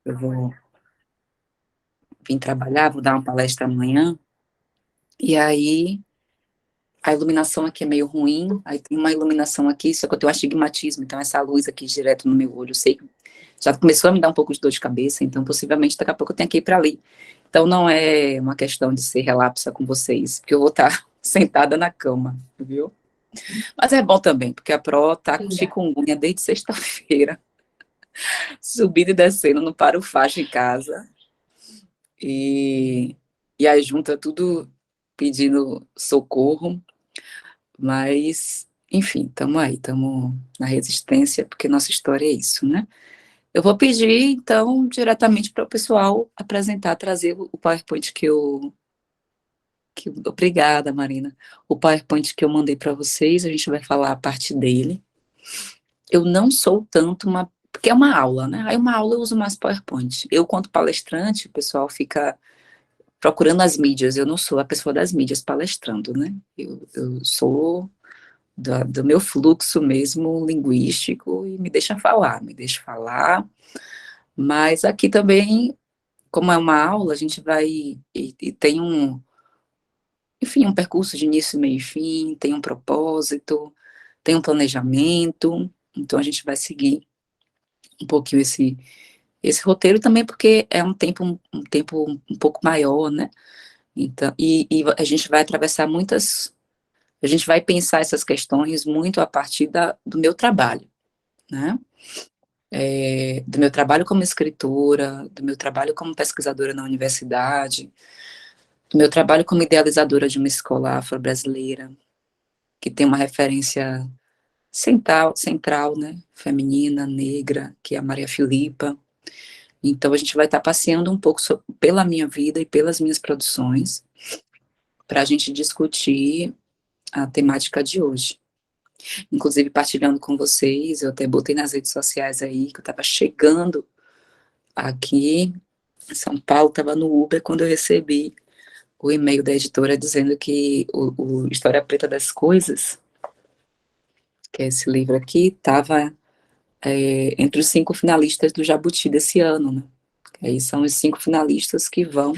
Eu vou vir trabalhar, vou dar uma palestra amanhã, e aí a iluminação aqui é meio ruim, aí tem uma iluminação aqui, só que eu tenho astigmatismo, então essa luz aqui direto no meu olho, eu sei que já começou a me dar um pouco de dor de cabeça, então possivelmente daqui a pouco eu tenho que ir para ali. Então não é uma questão de ser relapsa com vocês, porque eu vou estar sentada na cama, viu? Mas é bom também, porque a Pro tá com chikungunya desde sexta-feira, subindo e descendo, não para o faixa em casa, e aí junta tudo pedindo socorro, mas, enfim, estamos aí, estamos na resistência, porque nossa história é isso, né? Eu vou pedir, então, diretamente para o pessoal apresentar, trazer o PowerPoint obrigada, Marina. O PowerPoint que eu mandei para vocês, a gente vai falar a parte dele. Eu não sou tanto uma... Porque é uma aula, né? Aí uma aula eu uso mais PowerPoint. Eu, quanto palestrante, o pessoal fica procurando as mídias. Eu não sou a pessoa das mídias palestrando, né? Eu sou do meu fluxo mesmo linguístico e me deixa falar. Mas aqui também, como é uma aula, a gente vai e tem enfim, um percurso de início, meio e fim, tem um propósito, tem um planejamento, então a gente vai seguir um pouquinho esse roteiro também porque é um tempo um pouco maior, né? Então, e a gente vai atravessar a gente vai pensar essas questões muito a partir do meu trabalho, né? Do meu trabalho como escritora, do meu trabalho como pesquisadora na universidade, do meu trabalho como idealizadora de uma escola afro-brasileira, que tem uma referência central, né, feminina, negra, que é a Maria Filipa. Então, a gente vai estar passeando um pouco pela minha vida e pelas minhas produções, para a gente discutir a temática de hoje. Inclusive, partilhando com vocês, eu até botei nas redes sociais aí, que eu estava chegando aqui em São Paulo, estava no Uber, quando eu recebi o e-mail da editora dizendo que o História Preta das Coisas, que é esse livro aqui, estava entre os 5 finalistas do Jabuti desse ano, né? Aí são os 5 finalistas que vão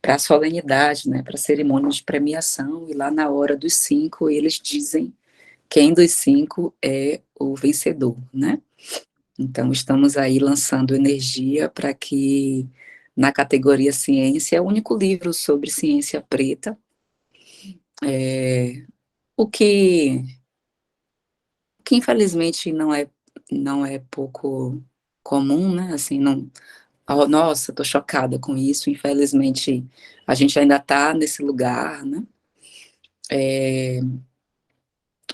para a solenidade, né, para a cerimônia de premiação, e lá na hora dos 5 eles dizem quem dos 5 é o vencedor, né? Então estamos aí lançando energia para que na categoria ciência, é o único livro sobre ciência preta, o que infelizmente não é pouco comum, né? Assim, não, oh, nossa, estou chocada com isso. Infelizmente, a gente ainda está nesse lugar, né?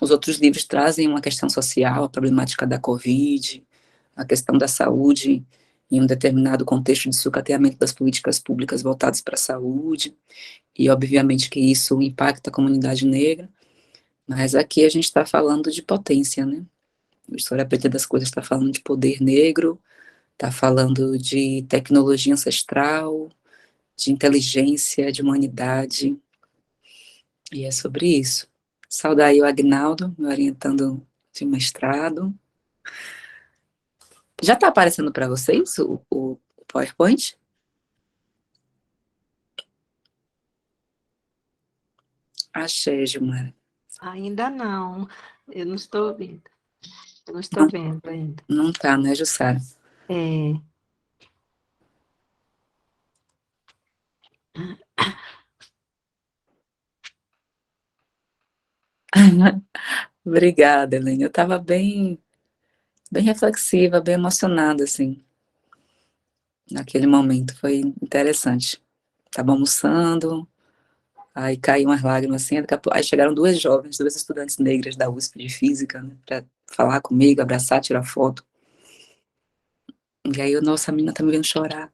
Os outros livros trazem uma questão social, a problemática da Covid, a questão da saúde em um determinado contexto de sucateamento das políticas públicas voltadas para a saúde, e obviamente que isso impacta a comunidade negra, mas aqui a gente está falando de potência, né? A História Preta das Coisas está falando de poder negro, está falando de tecnologia ancestral, de inteligência, de humanidade, e é sobre isso. Saudar aí o Agnaldo, me orientando de mestrado. Já está aparecendo para vocês o PowerPoint? Achei, Gilmar. Ainda não, eu não estou vendo. Eu não estou Não, vendo ainda. não tá, né, Jussara? É, Obrigada, Helene. Eu estava bem reflexiva, bem emocionada, assim, naquele momento. Foi interessante. Estava almoçando, aí caiu umas lágrimas, assim, aí chegaram 2 estudantes negras da USP de Física, né, para falar comigo, abraçar, tirar foto. E aí, nossa, a menina tá me vendo chorar.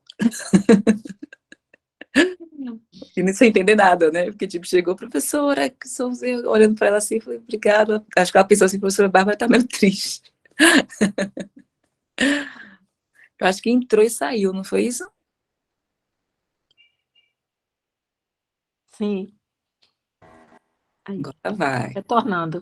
E nem sem entender nada, né? Porque, tipo, chegou, professora, que sou eu, olhando para ela assim, falei, obrigada. Acho que ela pensou assim, professora Bárbara tá meio triste. Eu acho que entrou e saiu, não foi isso? sim. Aí, Agora vai. retornando.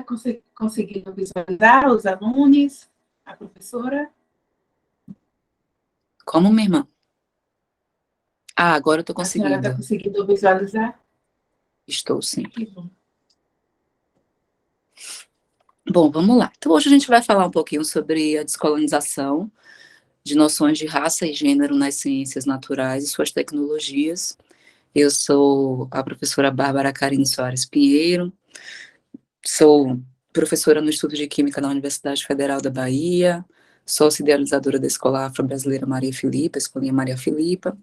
conseguindo visualizar os alunos, a professora? Como, minha irmã? Ah, agora eu estou A senhora está conseguindo. conseguindo visualizar? Estou, sim. Que bom. Bom, vamos lá. Então, hoje a gente vai falar um pouquinho sobre a descolonização de noções de raça e gênero nas ciências naturais e suas tecnologias. Eu sou a professora Bárbara Carine Soares Pinheiro, sou professora no Instituto de Química na Universidade Federal da Bahia, sócia idealizadora da Escola Afro-Brasileira Maria Filipa, Escolinha Maria Filipa,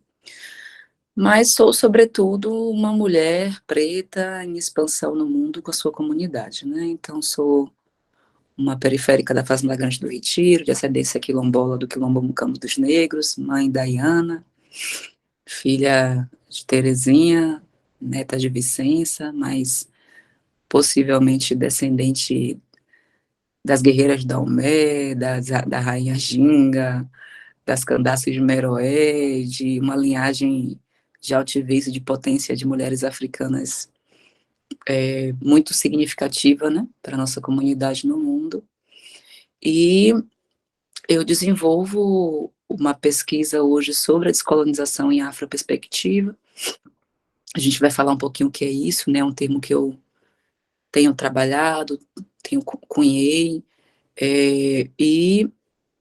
mas sou, sobretudo, uma mulher preta em expansão no mundo com a sua comunidade, né? Então, sou uma periférica da Fazenda Grande do Retiro, de ascendência quilombola do Quilombo Mucamo dos Negros, mãe da Iana, filha de Terezinha, neta de Vicença, mas possivelmente descendente das guerreiras da Omé, da rainha Ginga, das Candaces de Meroé, de uma linhagem de altivez e de potência de mulheres africanas muito significativa, né, para a nossa comunidade no mundo. E eu desenvolvo uma pesquisa hoje sobre a descolonização em afroperspectiva. A gente vai falar um pouquinho o que é isso, né, um termo que eu tenho trabalhado, cunhei, e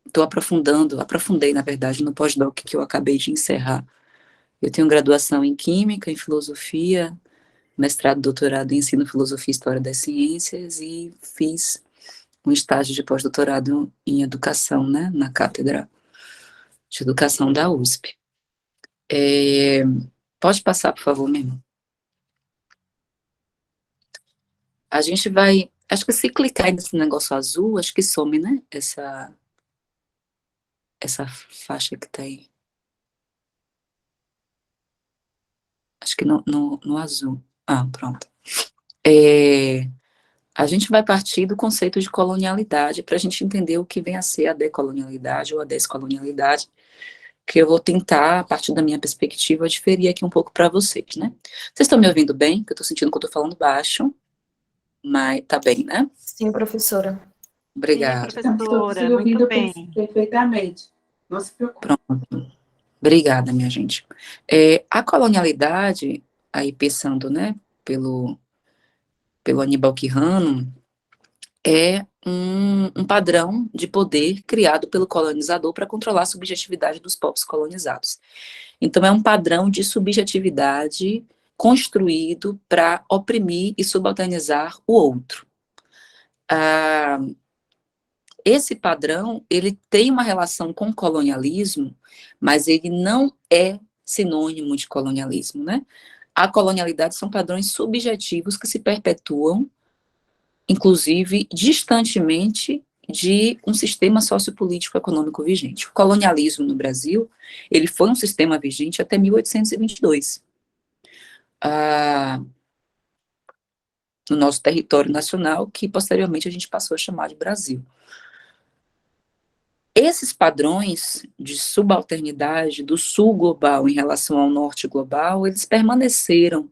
estou aprofundei, na verdade, no pós-doc que eu acabei de encerrar. Eu tenho graduação em Química, em Filosofia, mestrado, doutorado em Ensino, Filosofia e História das Ciências, e fiz um estágio de pós-doutorado em Educação, né, na Cátedra de Educação da USP. Pode passar, por favor, mesmo. A gente vai, acho que se clicar aí nesse negócio azul, acho que some, né, essa faixa que tá aí. Acho que no azul. Ah, pronto. A gente vai partir do conceito de colonialidade para a gente entender o que vem a ser a decolonialidade ou a descolonialidade, que eu vou tentar, a partir da minha perspectiva, diferir aqui um pouco para vocês, né? Vocês estão me ouvindo bem? Que eu estou sentindo que eu estou falando baixo, mas tá bem, né? Sim, professora. Obrigada. Sim, professora, Estou muito ouvindo bem. perfeitamente. Não se preocupe. Pronto. Obrigada, minha gente. A colonialidade, aí pensando, né, pelo Aníbal Quijano, é um padrão de poder criado pelo colonizador para controlar a subjetividade dos povos colonizados. Então, é um padrão de subjetividade construído para oprimir e subalternizar o outro. Esse padrão, ele tem uma relação com o colonialismo, mas ele não é sinônimo de colonialismo, né? A colonialidade são padrões subjetivos que se perpetuam, inclusive, distantemente de um sistema sociopolítico econômico vigente. O colonialismo no Brasil, ele foi um sistema vigente até 1822. No nosso território nacional, que posteriormente a gente passou a chamar de Brasil. Esses padrões de subalternidade do sul global em relação ao norte global, eles permaneceram,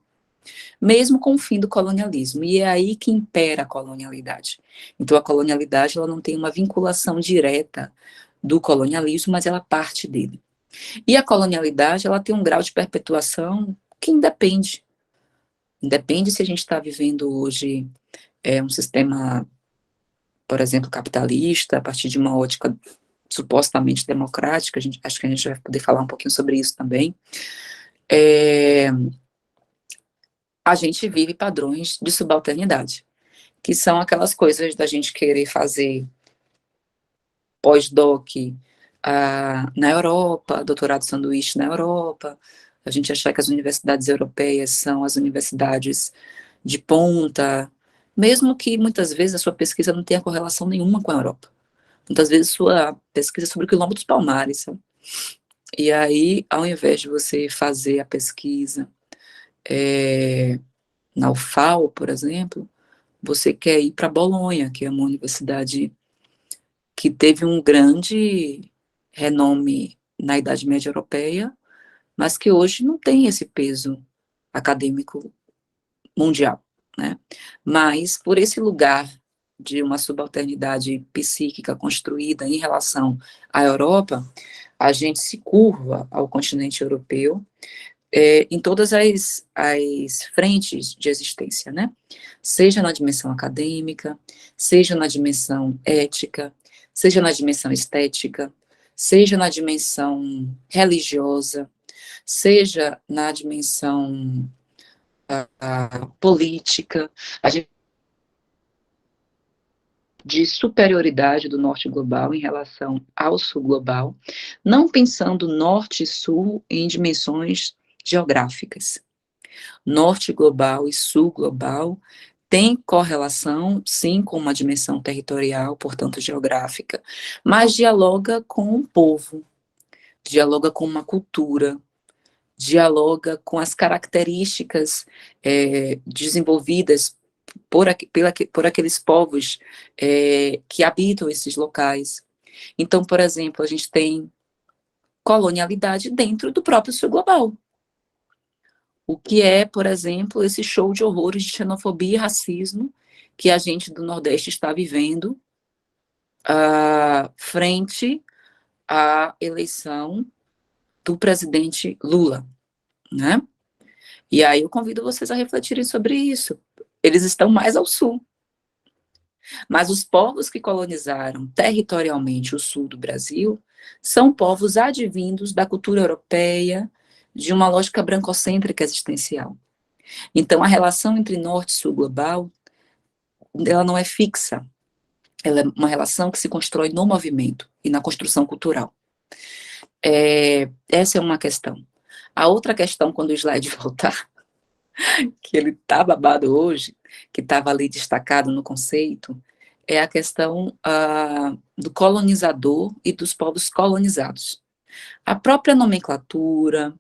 mesmo com o fim do colonialismo, e é aí que impera a colonialidade. Então, a colonialidade ela não tem uma vinculação direta do colonialismo, mas ela parte dele. E a colonialidade ela tem um grau de perpetuação que independe. Independe se a gente está vivendo hoje um sistema, por exemplo, capitalista, a partir de uma ótica supostamente democrática, acho que a gente vai poder falar um pouquinho sobre isso também. A gente vive padrões de subalternidade, que são aquelas coisas da gente querer fazer pós-doc na Europa, doutorado sanduíche na Europa, a gente achar que as universidades europeias são as universidades de ponta, mesmo que muitas vezes a sua pesquisa não tenha correlação nenhuma com a Europa. Muitas vezes sua pesquisa é sobre o quilombo dos Palmares, sabe? E aí, ao invés de você fazer a pesquisa na UFAL, por exemplo, você quer ir para Bolonha, que é uma universidade que teve um grande renome na Idade Média Europeia, mas que hoje não tem esse peso acadêmico mundial, né? Mas, por esse lugar de uma subalternidade psíquica construída em relação à Europa, a gente se curva ao continente europeu em todas as frentes de existência, né? Seja na dimensão acadêmica, seja na dimensão ética, seja na dimensão estética, seja na dimensão religiosa, seja na dimensão política, a gente de superioridade do norte global em relação ao sul global, não pensando norte e sul em dimensões geográficas. Norte global e sul global tem correlação, sim, com uma dimensão territorial, portanto geográfica, mas dialoga com um povo, dialoga com uma cultura, dialoga com as características desenvolvidas por aqueles povos que habitam esses locais. Então, por exemplo, a gente tem colonialidade dentro do próprio sul global. O que é, por exemplo, esse show de horrores de xenofobia e racismo que a gente do Nordeste está vivendo frente à eleição do presidente Lula, né? E aí eu convido vocês a refletirem sobre isso. Eles estão mais ao sul. Mas os povos que colonizaram territorialmente o sul do Brasil são povos advindos da cultura europeia, de uma lógica brancocêntrica existencial. Então, a relação entre norte e sul global, ela não é fixa. Ela é uma relação que se constrói no movimento e na construção cultural. Essa é uma questão. A outra questão, quando o slide voltar, que ele está babado hoje, que estava ali destacado no conceito, é a questão do colonizador e dos povos colonizados. A própria nomenclatura,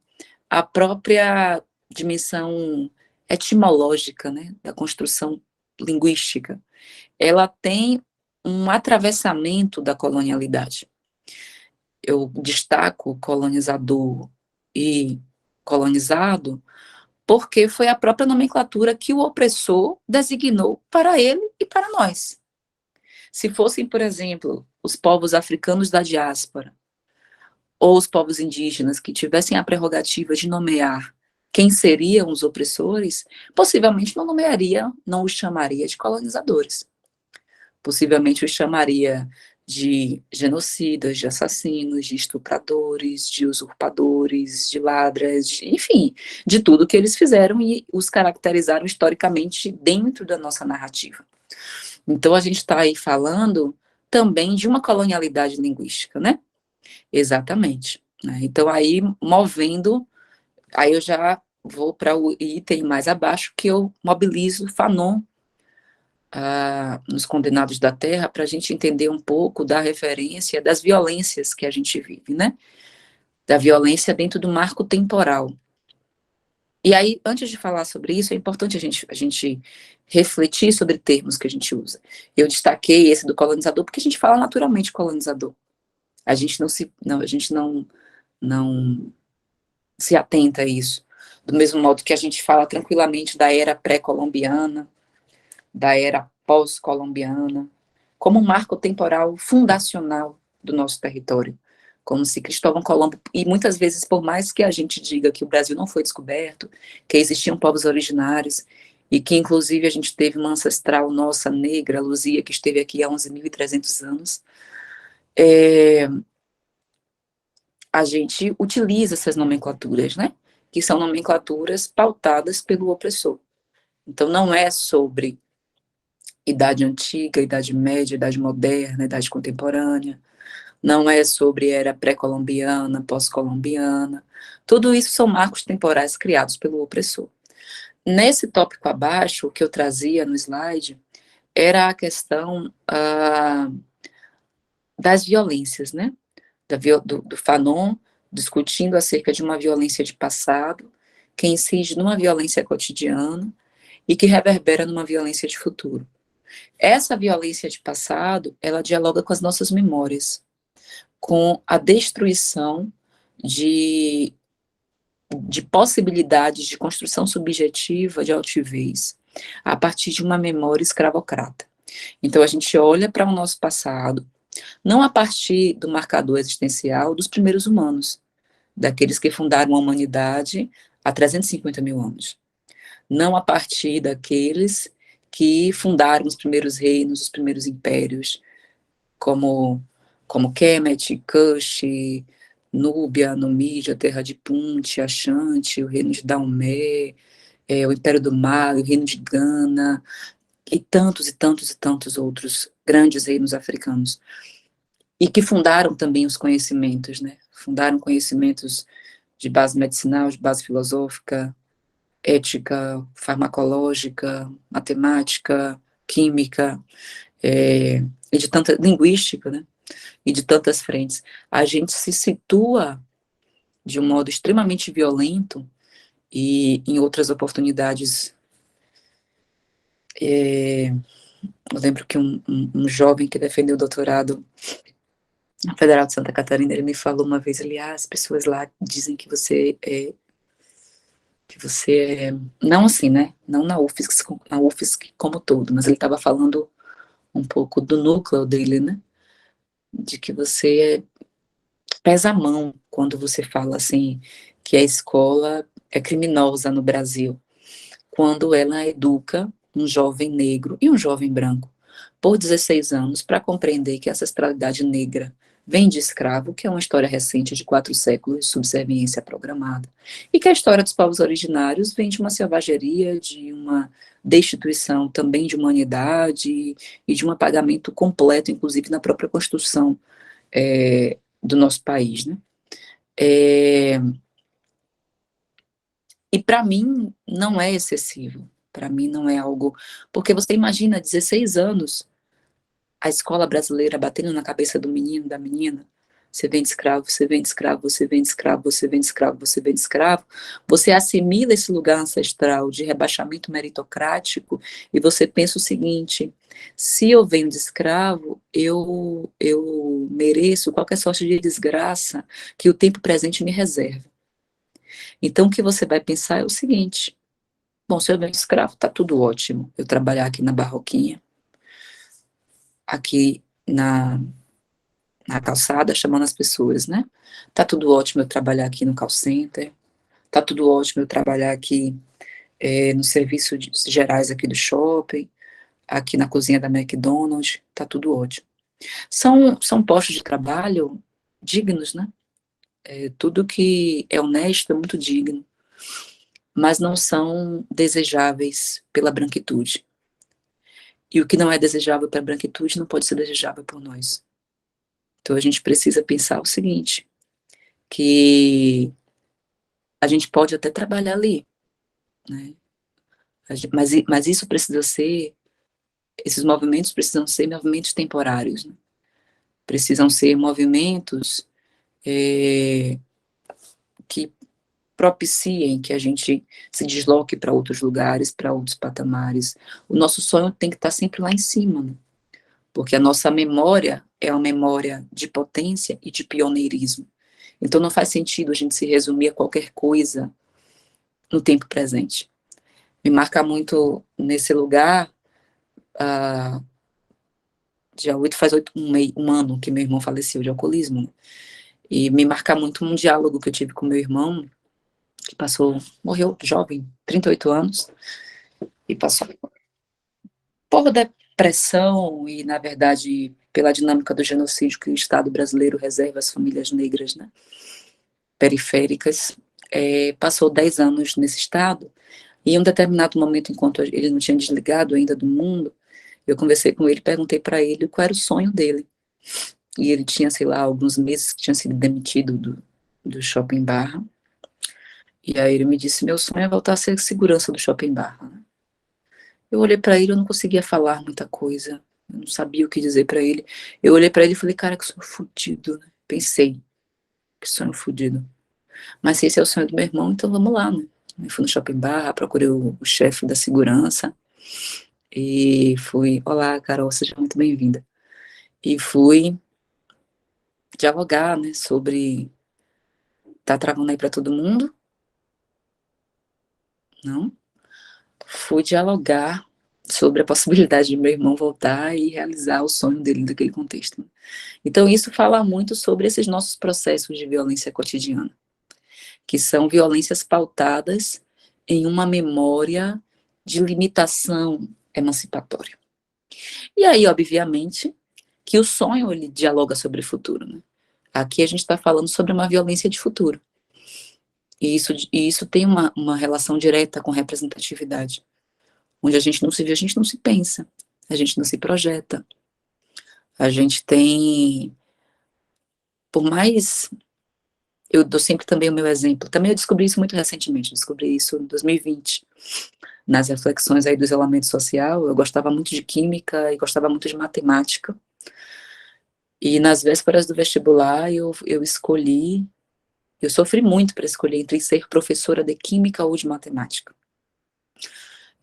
a própria dimensão etimológica, né, da construção linguística, ela tem um atravessamento da colonialidade. Eu destaco colonizador e colonizado porque foi a própria nomenclatura que o opressor designou para ele e para nós. Se fossem, por exemplo, os povos africanos da diáspora, ou os povos indígenas que tivessem a prerrogativa de nomear quem seriam os opressores, possivelmente não os chamaria de colonizadores. Possivelmente os chamaria de genocidas, de assassinos, de estupradores, de usurpadores, de ladras, enfim, de tudo que eles fizeram e os caracterizaram historicamente dentro da nossa narrativa. Então, a gente está aí falando também de uma colonialidade linguística, né? Exatamente. Então, aí, aí eu já vou para o item mais abaixo, que eu mobilizo Fanon nos Condenados da Terra, para a gente entender um pouco da referência das violências que a gente vive, né? Da violência dentro do marco temporal. E aí, antes de falar sobre isso, é importante a gente refletir sobre termos que a gente usa. Eu destaquei esse do colonizador, porque a gente fala naturalmente colonizador. A gente não se atenta a isso. Do mesmo modo que a gente fala tranquilamente da era pré-colombiana, da era pós-colombiana, como um marco temporal fundacional do nosso território. Como se Cristóvão Colombo, e muitas vezes, por mais que a gente diga que o Brasil não foi descoberto, que existiam povos originários, e que, inclusive, a gente teve uma ancestral nossa, negra, Luzia, que esteve aqui há 11.300 anos, a gente utiliza essas nomenclaturas, né? Que são nomenclaturas pautadas pelo opressor. Então, não é sobre idade antiga, idade média, idade moderna, idade contemporânea, não é sobre era pré-colombiana, pós-colombiana, tudo isso são marcos temporais criados pelo opressor. Nesse tópico abaixo, o que eu trazia no slide era a questão das violências, né? Do Fanon, discutindo acerca de uma violência de passado, que incide numa violência cotidiana e que reverbera numa violência de futuro. Essa violência de passado, ela dialoga com as nossas memórias, com a destruição de possibilidades de construção subjetiva de altivez, a partir de uma memória escravocrata. Então, a gente olha para o nosso passado, não a partir do marcador existencial dos primeiros humanos, daqueles que fundaram a humanidade há 350 mil anos. Não a partir daqueles que fundaram os primeiros reinos, os primeiros impérios, como Kemet, Cush, Núbia, Numídia, Terra de Punt, Axante, o reino de Daomé, o Império do Mali, o reino de Gana, e tantos e tantos e tantos outros grandes reinos africanos. E que fundaram também os conhecimentos, né? Fundaram conhecimentos de base medicinal, de base filosófica, ética, farmacológica, matemática, química, e de tanta linguística, né? E de tantas frentes. A gente se situa de um modo extremamente violento e em outras oportunidades. Eu lembro que um jovem que defendeu o doutorado na Federal de Santa Catarina, ele me falou uma vez, as pessoas lá dizem que você é, não assim, né, não na UFSC como todo, mas ele estava falando um pouco do núcleo dele, né, de que você pesa a mão quando você fala assim, que a escola é criminosa no Brasil, quando ela educa um jovem negro e um jovem branco por 16 anos para compreender que a ancestralidade negra vem de escravo, que é uma história recente de 4 séculos de subserviência programada, e que a história dos povos originários vem de uma selvageria, de uma destituição também de humanidade e de um apagamento completo, inclusive na própria construção do nosso país, né? E para mim não é excessivo, para mim não é algo, porque você imagina 16 anos a escola brasileira batendo na cabeça do menino, da menina, você vem de escravo, você vem de escravo, você vem de escravo, você vem de escravo, você vem de escravo, você assimila esse lugar ancestral de rebaixamento meritocrático e você pensa o seguinte, se eu venho de escravo, eu mereço qualquer sorte de desgraça que o tempo presente me reserva. Então o que você vai pensar é o seguinte, bom, se eu venho de escravo, tá tudo ótimo, eu trabalhar aqui na Barroquinha, aqui na calçada, chamando as pessoas, né? Tá tudo ótimo eu trabalhar aqui no call center, tá tudo ótimo eu trabalhar aqui nos serviços gerais aqui do shopping, aqui na cozinha da McDonald's, tá tudo ótimo. São postos de trabalho dignos, né? Tudo que é honesto é muito digno, mas não são desejáveis pela branquitude. E o que não é desejável para a branquitude não pode ser desejável por nós. Então a gente precisa pensar o seguinte, que a gente pode até trabalhar ali, né? Mas isso precisa ser, esses movimentos precisam ser movimentos temporários, né? Precisam ser movimentos que propiciem que a gente se desloque para outros lugares, para outros patamares. O nosso sonho tem que estar sempre lá em cima, né? Porque a nossa memória é uma memória de potência e de pioneirismo. Então não faz sentido a gente se resumir a qualquer coisa no tempo presente. Me marca muito nesse lugar, dia 8 faz um ano que meu irmão faleceu de alcoolismo, né? E me marca muito um diálogo que eu tive com meu irmão, que morreu jovem, 38 anos, e passou por depressão e, na verdade, pela dinâmica do genocídio que o Estado brasileiro reserva às famílias negras, né, periféricas, passou 10 anos nesse estado, e em um determinado momento, enquanto ele não tinha desligado ainda do mundo, eu conversei com ele, perguntei para ele qual era o sonho dele. E ele tinha, sei lá, alguns meses que tinha sido demitido do Shopping Barra. E aí ele me disse, meu sonho é voltar a ser segurança do Shopping Barra, né? Eu olhei para ele, eu não conseguia falar muita coisa, eu não sabia o que dizer para ele. Eu olhei para ele e falei, cara, que sonho fudido, né? Pensei, que sonho fudido. Mas se esse é o sonho do meu irmão, então vamos lá, né? Eu fui no Shopping Barra, procurei o chefe da segurança e fui, olá, Carol, seja muito bem-vinda. E fui dialogar, né, sobre, tá travando aí para todo mundo? Não? Fui dialogar sobre a possibilidade de meu irmão voltar e realizar o sonho dele naquele contexto. Então, isso fala muito sobre esses nossos processos de violência cotidiana, que são violências pautadas em uma memória de limitação emancipatória. E aí, obviamente, que o sonho ele dialoga sobre o futuro, né? Aqui a gente está falando sobre uma violência de futuro. E isso tem uma relação direta com representatividade. Onde a gente não se vê, a gente não se pensa, a gente não se projeta. A gente tem, por mais, eu dou sempre também o meu exemplo, também eu descobri isso muito recentemente, descobri isso em 2020, nas reflexões aí do isolamento social. Eu gostava muito de química e gostava muito de matemática, e nas vésperas do vestibular eu escolhi, eu sofri muito para escolher entre ser professora de química ou de matemática.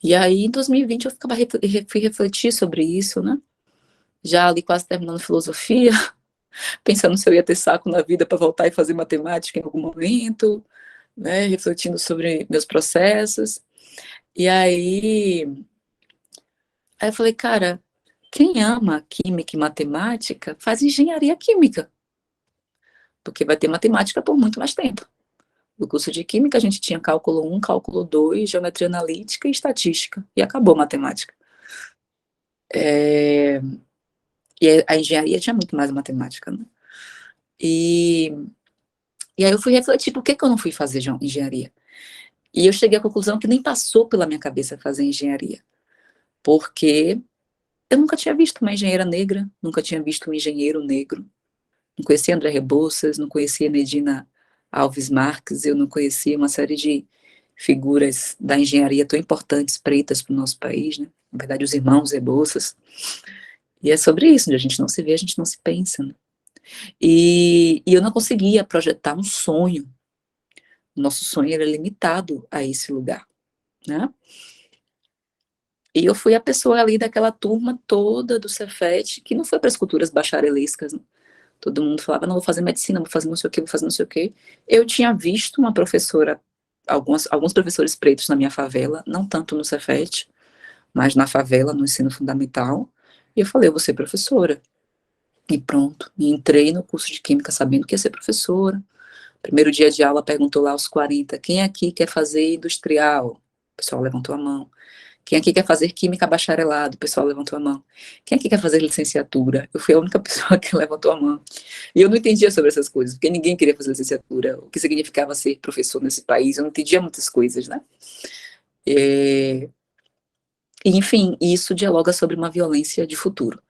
E aí, em 2020, fui refletir sobre isso, né? Já ali quase terminando filosofia, pensando se eu ia ter saco na vida para voltar e fazer matemática em algum momento, né? Refletindo sobre meus processos. E aí eu falei, cara, quem ama química e matemática faz engenharia química, porque vai ter matemática por muito mais tempo. No curso de química, a gente tinha cálculo 1, cálculo 2, geometria analítica e estatística, e acabou a matemática. E a engenharia tinha muito mais matemática, né? E aí eu fui refletir, por que eu não fui fazer engenharia? E eu cheguei à conclusão que nem passou pela minha cabeça fazer engenharia, porque eu nunca tinha visto uma engenheira negra, nunca tinha visto um engenheiro negro, não conhecia André Rebouças, não conhecia Medina Alves Marques, eu não conhecia uma série de figuras da engenharia tão importantes, pretas para o nosso país, né? Na verdade, os irmãos Rebouças. E é sobre isso, a gente não se vê, a gente não se pensa, né? E eu não conseguia projetar um sonho. O nosso sonho era limitado a esse lugar, né? E eu fui a pessoa ali daquela turma toda do Cefet, que não foi para as culturas bacharelescas, né? Todo mundo falava, não, vou fazer medicina, vou fazer não sei o quê, vou fazer não sei o quê. Eu tinha visto uma professora, alguns professores pretos na minha favela, não tanto no Cefet, mas na favela, no ensino fundamental, e eu falei, eu vou ser professora. E pronto, e entrei no curso de Química sabendo que ia ser professora. Primeiro dia de aula, perguntou lá aos 40, quem aqui quer fazer industrial? O pessoal levantou a mão. Quem aqui quer fazer química bacharelado? O pessoal levantou a mão. Quem aqui quer fazer licenciatura? Eu fui a única pessoa que levantou a mão. E eu não entendia sobre essas coisas, porque ninguém queria fazer licenciatura, o que significava ser professor nesse país, eu não entendia muitas coisas, né? E, enfim, isso dialoga sobre uma violência de futuro.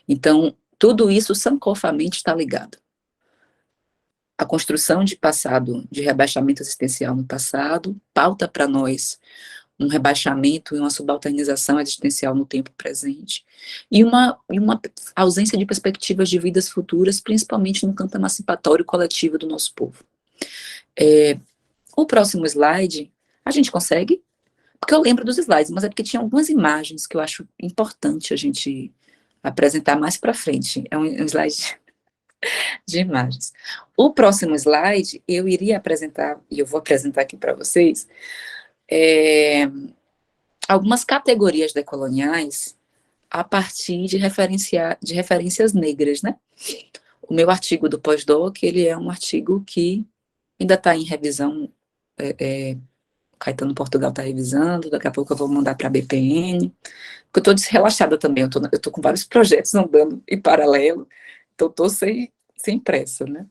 Então, tudo isso sancofamente está ligado. A construção de passado, de rebaixamento existencial no passado, pauta para nós um rebaixamento e uma subalternização existencial no tempo presente, e uma ausência de perspectivas de vidas futuras, principalmente no campo emancipatório coletivo do nosso povo. O próximo slide, a gente consegue? Porque eu lembro dos slides, mas é porque tinha algumas imagens que eu acho importante a gente apresentar mais para frente. É um slide de imagens. O próximo slide, eu iria apresentar, e eu vou apresentar aqui para vocês, algumas categorias decoloniais a partir de referências negras, né? O meu artigo do pós-doc, ele é um artigo que ainda está em revisão, Caetano Portugal está revisando, daqui a pouco eu vou mandar para a BPN, porque eu estou desrelaxada também, eu estou com vários projetos andando em paralelo, então estou sem pressa, né?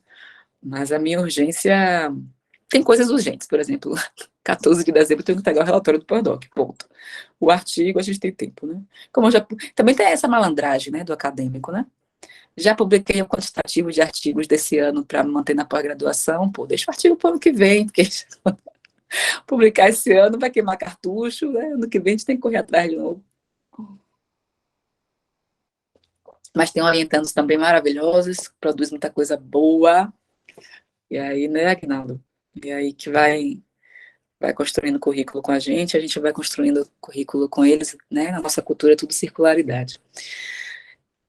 Mas a minha urgência... Tem coisas urgentes, por exemplo, 14 de dezembro eu tenho que entregar o relatório do pós-doc, ponto. O artigo a gente tem tempo, né? Como também tem essa malandragem, né, do acadêmico, né? Já publiquei um quantitativo de artigos desse ano para manter na pós-graduação, pô, deixa o artigo para o ano que vem, porque publicar esse ano vai queimar cartucho, né? Ano que vem a gente tem que correr atrás de novo. Mas tem orientandos também maravilhosos, produz muita coisa boa, e aí, né, Aguinaldo? E aí que vai construindo currículo com a gente vai construindo currículo com eles, né? Na nossa cultura é tudo circularidade.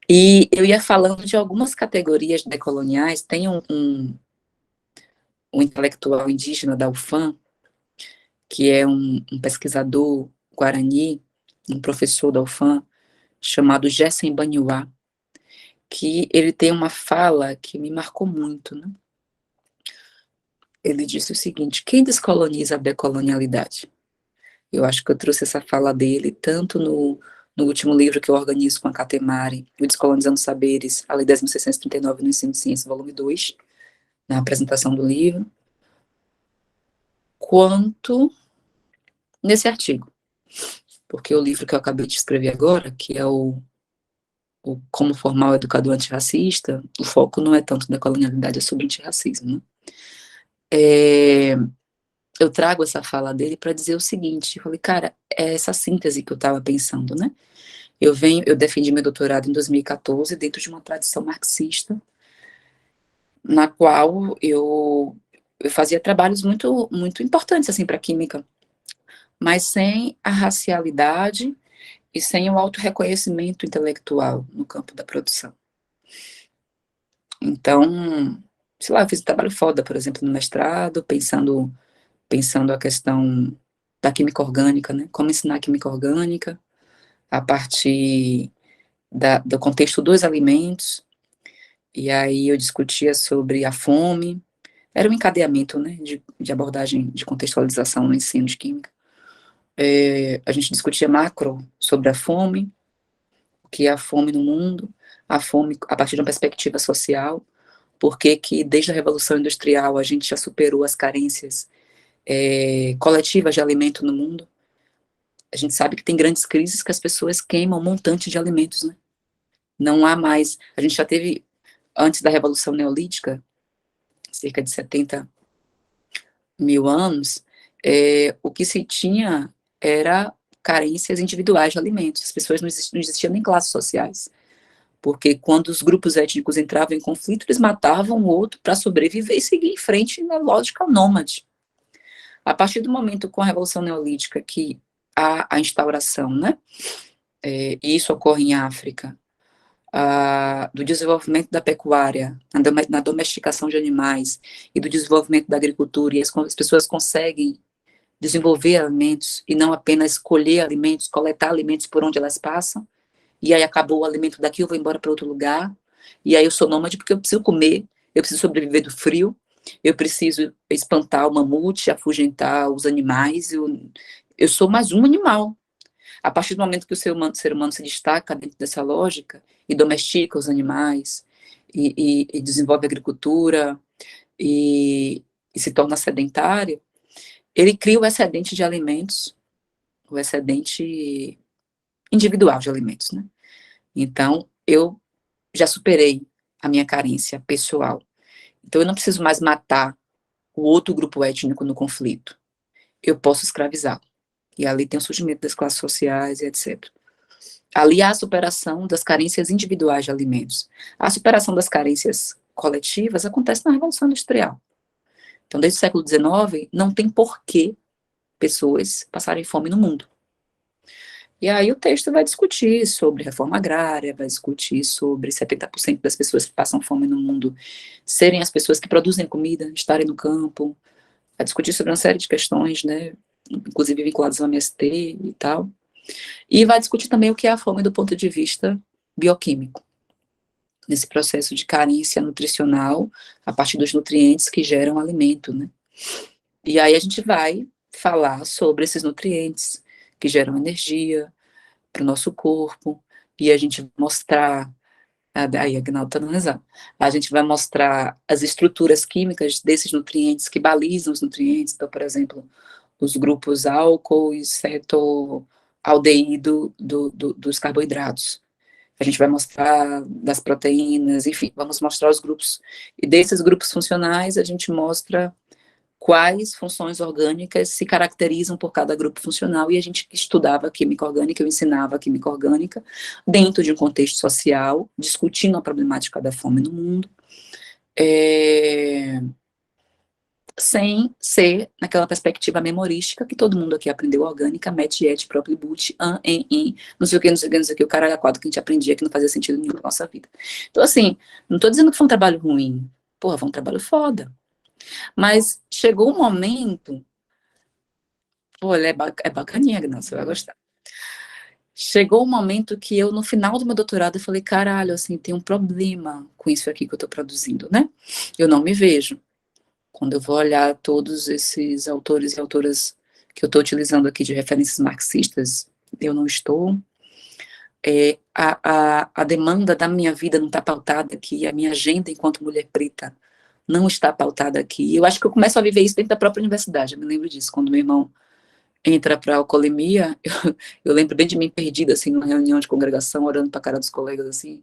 E eu ia falando de algumas categorias decoloniais, tem um intelectual indígena da UFAM, que é um pesquisador guarani, um professor da UFAM, chamado Jessen Baniwa, que ele tem uma fala que me marcou muito, né? Ele disse o seguinte: quem descoloniza a decolonialidade? Eu acho que eu trouxe essa fala dele tanto no último livro que eu organizo com a Catemari, o Descolonizando Saberes, a Lei 10.639 no Ensino de Ciência, volume 2, na apresentação do livro, quanto nesse artigo. Porque o livro que eu acabei de escrever agora, que é o Como Formar o Educador Antirracista, o foco não é tanto da colonialidade, é sobre antirracismo, né? Eu trago essa fala dele para dizer o seguinte: eu falei, cara, é essa síntese que eu estava pensando, né? Eu defendi meu doutorado em 2014 dentro de uma tradição marxista, na qual eu fazia trabalhos muito, muito importantes assim para a química, mas sem a racialidade e sem o autorreconhecimento intelectual no campo da produção. Então, sei lá, eu fiz um trabalho foda, por exemplo, no mestrado, pensando a questão da química orgânica, né? Como ensinar a química orgânica a partir do contexto dos alimentos. E aí eu discutia sobre a fome. Era um encadeamento, né, de abordagem de contextualização no ensino de química. A gente discutia macro sobre a fome, o que é a fome no mundo, a fome a partir de uma perspectiva social, porque que desde a Revolução Industrial a gente já superou as carências coletivas de alimento no mundo. A gente sabe que tem grandes crises que as pessoas queimam um montante de alimentos, né? Não há mais. A gente já teve, antes da Revolução Neolítica, cerca de 70 mil anos, o que se tinha era carências individuais de alimentos. As pessoas não existiam nem classes sociais. Porque quando os grupos étnicos entravam em conflito, eles matavam o outro para sobreviver e seguir em frente na lógica nômade. A partir do momento com a Revolução Neolítica que há a instauração, né? E isso ocorre em África, do desenvolvimento da pecuária, na domesticação de animais e do desenvolvimento da agricultura, e as pessoas conseguem desenvolver alimentos e não apenas colher alimentos, coletar alimentos por onde elas passam, e aí acabou o alimento daqui, eu vou embora para outro lugar, e aí eu sou nômade porque eu preciso comer, eu preciso sobreviver do frio, eu preciso espantar o mamute, afugentar os animais, eu sou mais um animal. A partir do momento que o ser humano se destaca dentro dessa lógica e domestica os animais e desenvolve agricultura e se torna sedentário, ele cria o excedente de alimentos, o excedente individual de alimentos, né? Então, eu já superei a minha carência pessoal. Então, eu não preciso mais matar o outro grupo étnico no conflito. Eu posso escravizá-lo. E ali tem o surgimento das classes sociais e etc. Ali há a superação das carências individuais de alimentos. A superação das carências coletivas acontece na Revolução Industrial. Então, desde o século XIX, não tem porquê pessoas passarem fome no mundo. E aí o texto vai discutir sobre reforma agrária, vai discutir sobre 70% das pessoas que passam fome no mundo serem as pessoas que produzem comida, estarem no campo, vai discutir sobre uma série de questões, né, inclusive vinculadas ao MST e tal. E vai discutir também o que é a fome do ponto de vista bioquímico, nesse processo de carência nutricional a partir dos nutrientes que geram alimento, né? E aí a gente vai falar sobre esses nutrientes que geram energia para o nosso corpo, e a gente vai mostrar, aí a Agnaldo está analisando, a gente vai mostrar as estruturas químicas desses nutrientes que balizam os nutrientes, então, por exemplo, os grupos álcool e cetoaldeído dos carboidratos. A gente vai mostrar das proteínas, enfim, vamos mostrar os grupos. E desses grupos funcionais, a gente mostra quais funções orgânicas se caracterizam por cada grupo funcional, e a gente estudava química orgânica, eu ensinava química orgânica, dentro de um contexto social, discutindo a problemática da fome no mundo, sem ser naquela perspectiva memorística que todo mundo aqui aprendeu orgânica, met, et, próprio, but, an, en, in, não sei o que, não sei o que, não sei o que, o caralho a quatro que a gente aprendia que não fazia sentido nenhum na nossa vida. Então, assim, não tô dizendo que foi um trabalho ruim, porra, foi um trabalho foda, mas chegou um momento, pô, ele é bacaninha, não, você vai gostar. chegou um momento que eu, no final do meu doutorado, eu falei, caralho, assim, tem um problema com isso aqui que eu estou produzindo, né? Eu não me vejo. Quando eu vou olhar todos esses autores e autoras que eu estou utilizando aqui de referências marxistas, eu não estou. A demanda da minha vida não está pautada aqui, a minha agenda enquanto mulher preta não está pautada aqui. Eu acho que eu começo a viver isso dentro da própria universidade. Eu me lembro disso, quando meu irmão entra para a alcoolemia, eu lembro bem de mim perdida, assim, numa reunião de congregação, olhando para a cara dos colegas, assim,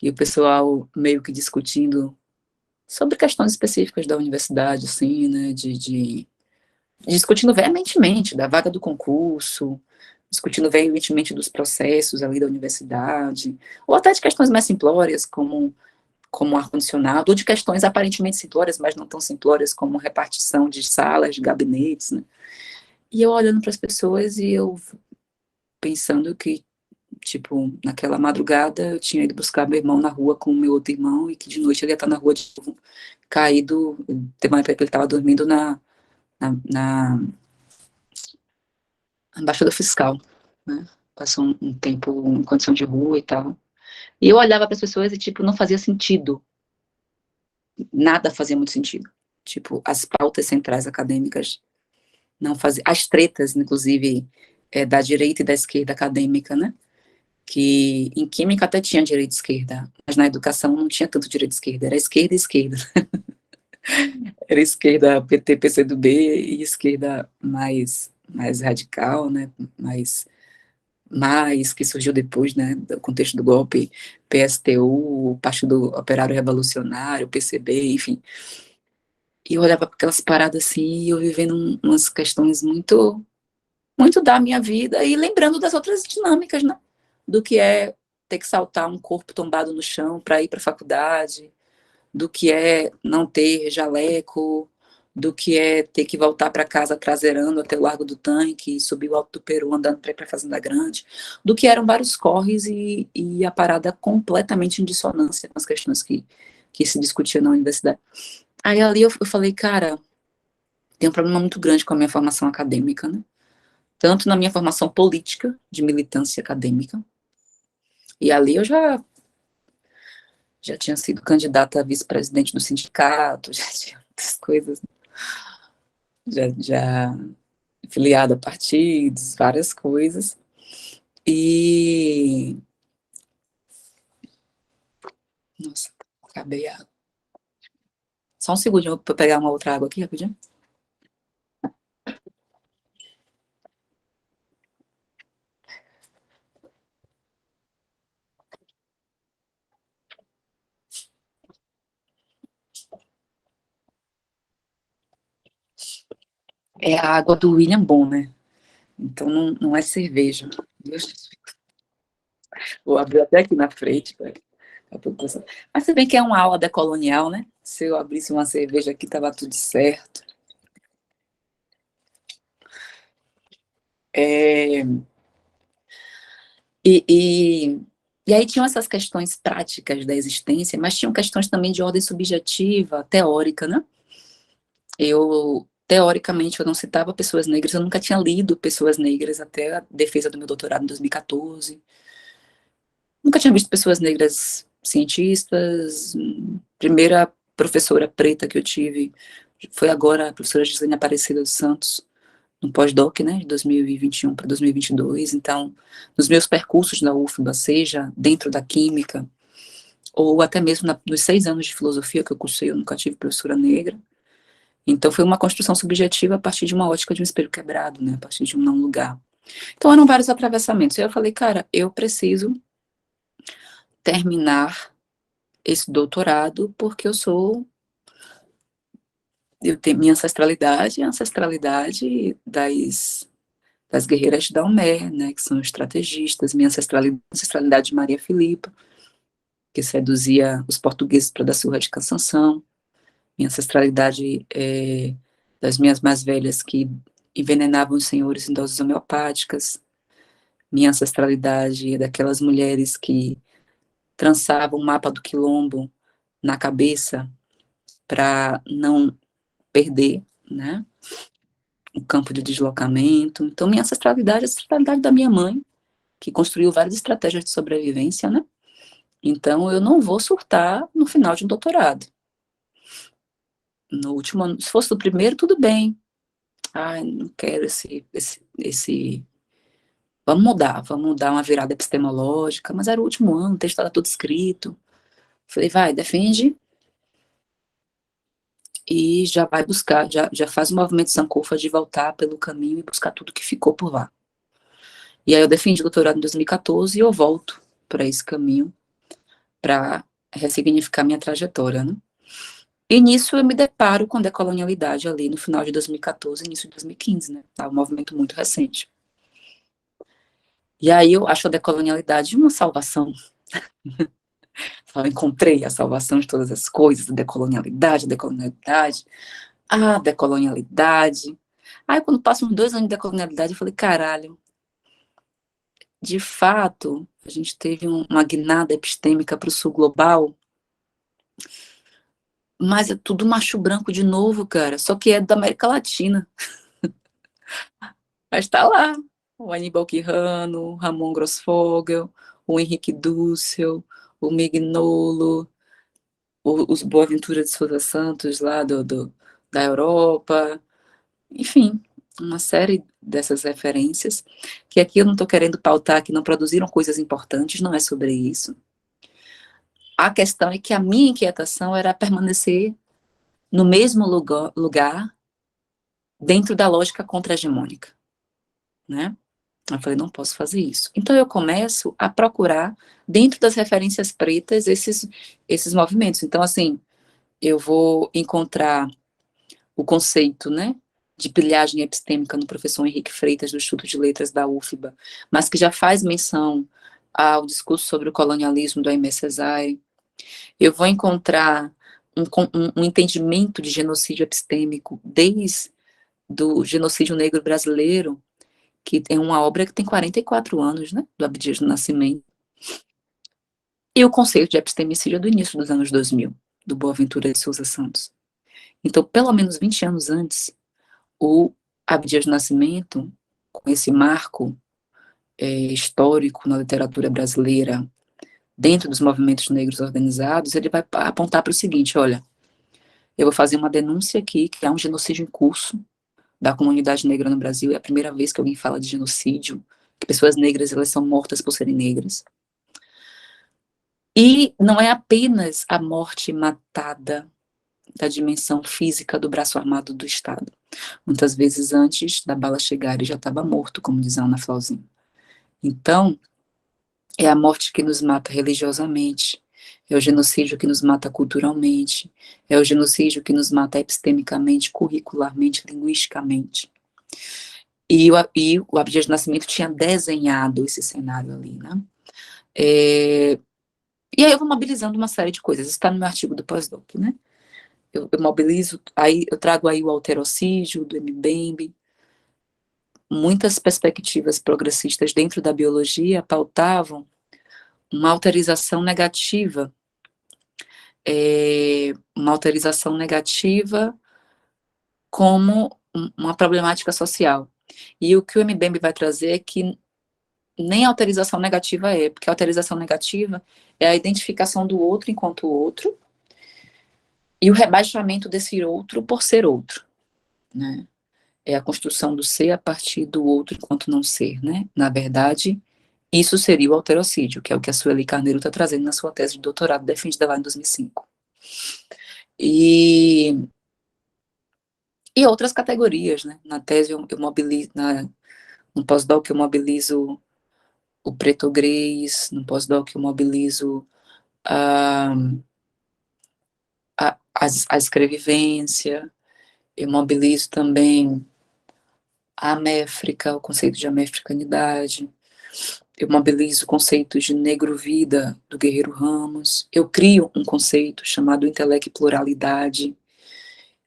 e o pessoal meio que discutindo sobre questões específicas da universidade, assim, né, discutindo veementemente da vaga do concurso, discutindo veementemente dos processos ali da universidade, ou até de questões mais simplórias, como ar-condicionado, ou de questões aparentemente simplórias, mas não tão simplórias, como repartição de salas, de gabinetes, né? E eu olhando para as pessoas e eu pensando que, tipo, naquela madrugada eu tinha ido buscar meu irmão na rua com o meu outro irmão e que de noite ele ia estar na rua de novo, caído. Teve uma época que ele estava dormindo na embaixada fiscal, né? Passou um tempo em condição de rua e tal. E eu olhava para as pessoas e, tipo, não fazia sentido. Nada fazia muito sentido. Tipo, as pautas centrais acadêmicas não faziam. As tretas, inclusive, da direita e da esquerda acadêmica, né? Que em química até tinha direita e esquerda, mas na educação não tinha tanto direita e esquerda, era esquerda e esquerda. Era esquerda PT, PCdoB e esquerda mais radical, né? Mais que surgiu depois, né, do contexto do golpe, PSTU, Partido Operário Revolucionário, PCB, enfim. E eu olhava para aquelas paradas assim, e eu vivendo umas questões muito, muito da minha vida, e lembrando das outras dinâmicas, né, do que é ter que saltar um corpo tombado no chão para ir para a faculdade, do que é não ter jaleco, do que é ter que voltar para casa traseirando até o Largo do Tanque, subir o Alto do Peru andando para ir para a Fazenda Grande, do que eram vários corres e a parada completamente em dissonância com as questões que se discutiam na universidade. Aí ali eu falei, cara, tem um problema muito grande com a minha formação acadêmica, né? Tanto na minha formação política, de militância acadêmica, e ali eu já tinha sido candidata a vice-presidente do sindicato, já tinha muitas coisas, já filiada a partidos, várias coisas. E. Nossa, acabei a água. Só um segundinho para pegar uma outra água aqui, rapidinho. É a água do William Bonner. Então não é cerveja. Vou abrir até aqui na frente. Mas se bem que é uma aula decolonial, né? Se eu abrisse uma cerveja aqui, tava tudo certo. É, e, e, e aí tinham essas questões práticas da existência, mas tinham questões também de ordem subjetiva, teórica, né? Teoricamente, eu não citava pessoas negras, eu nunca tinha lido pessoas negras até a defesa do meu doutorado em 2014. Nunca tinha visto pessoas negras cientistas. Primeira professora preta que eu tive foi agora a professora Gislaine Aparecida dos Santos, no pós-doc, né, de 2021 para 2022. Então, nos meus percursos na UFBA, seja dentro da química, ou até mesmo nos 6 anos de filosofia que eu cursei, eu nunca tive professora negra. Então, foi uma construção subjetiva a partir de uma ótica de um espelho quebrado, né, a partir de um não lugar. Então, eram vários atravessamentos. E eu falei, cara, eu preciso terminar esse doutorado porque eu tenho minha ancestralidade, a ancestralidade das guerreiras da UME, né, que são estrategistas, minha ancestralidade de Maria Filipa, que seduzia os portugueses para dar surra de Cansanção, minha ancestralidade das minhas mais velhas que envenenavam os senhores em doses homeopáticas, minha ancestralidade daquelas mulheres que trançavam o mapa do quilombo na cabeça para não perder, né, o campo de deslocamento. Então, minha ancestralidade é a ancestralidade da minha mãe, que construiu várias estratégias de sobrevivência, né? Então, eu não vou surtar no final de um doutorado. No último ano, se fosse do primeiro, tudo bem. Ai, não quero esse... Vamos dar uma virada epistemológica, mas era o último ano, o texto estava tudo escrito. Falei, vai, defende e já vai buscar, já faz o movimento Sankofa de voltar pelo caminho e buscar tudo que ficou por lá. E aí eu defendi o doutorado em 2014 e eu volto para esse caminho para ressignificar minha trajetória, né? E nisso eu me deparo com a decolonialidade ali no final de 2014, início de 2015, né? Tá um movimento muito recente. E aí eu acho a decolonialidade uma salvação. Eu encontrei a salvação de todas as coisas, a decolonialidade, a decolonialidade. Aí quando passam uns 2 anos de decolonialidade, eu falei, caralho, de fato, a gente teve uma guinada epistêmica para o sul global, mas é tudo macho branco de novo, cara, só que é da América Latina. Mas tá lá, o Aníbal Quirrano, o Ramon Grossfogel, o Henrique Dussel, o Mignolo, os Boaventura de Souza Santos lá da Europa, enfim, uma série dessas referências, que aqui eu não estou querendo pautar que não produziram coisas importantes, não é sobre isso. A questão é que a minha inquietação era permanecer no mesmo lugar dentro da lógica contra-hegemônica, né? Eu falei, não posso fazer isso. Então eu começo a procurar, dentro das referências pretas, esses movimentos. Então, assim, eu vou encontrar o conceito, né, de pilhagem epistêmica no professor Henrique Freitas, do Instituto de Letras da UFBA, mas que já faz menção ao discurso sobre o colonialismo do Aimé Césaire. Eu vou encontrar um entendimento de genocídio epistêmico desde do genocídio negro brasileiro, que é uma obra que tem 44 anos, né, do Abdias do Nascimento, e o conceito de epistemicídio do início dos anos 2000, do Boaventura de Souza Santos. Então, pelo menos 20 anos antes, o Abdias do Nascimento, com esse marco histórico na literatura brasileira, dentro dos movimentos negros organizados, ele vai apontar para o seguinte, olha, eu vou fazer uma denúncia aqui, que há um genocídio em curso da comunidade negra no Brasil, é a primeira vez que alguém fala de genocídio, que pessoas negras, elas são mortas por serem negras. E não é apenas a morte matada da dimensão física do braço armado do Estado. Muitas vezes antes da bala chegar, ele já estava morto, como diz a Ana Flauzin. Então, é a morte que nos mata religiosamente, é o genocídio que nos mata culturalmente, é o genocídio que nos mata epistemicamente, curricularmente, linguisticamente. E o Abdias do Nascimento tinha desenhado esse cenário ali, né? E aí eu vou mobilizando uma série de coisas. Isso está no meu artigo do pós-doc, né? Eu mobilizo, aí eu trago aí o alterocídio do Mbembe, muitas perspectivas progressistas dentro da biologia pautavam uma autorização negativa, como uma problemática social. E o que o Mbembe vai trazer é que nem autorização negativa porque a autorização negativa é a identificação do outro enquanto outro e o rebaixamento desse outro por ser outro, né? É a construção do ser a partir do outro enquanto não ser, né? Na verdade, isso seria o alterocídio, que é o que a Sueli Carneiro está trazendo na sua tese de doutorado, defendida lá em 2005. E outras categorias, né? Na tese eu mobilizo, no pós-doc eu mobilizo o preto-grês, no pós-doc eu mobilizo a escrevivência, eu mobilizo também a améfrica, o conceito de améfricanidade, eu mobilizo o conceito de negro-vida do Guerreiro Ramos, eu crio um conceito chamado intelecto e pluralidade,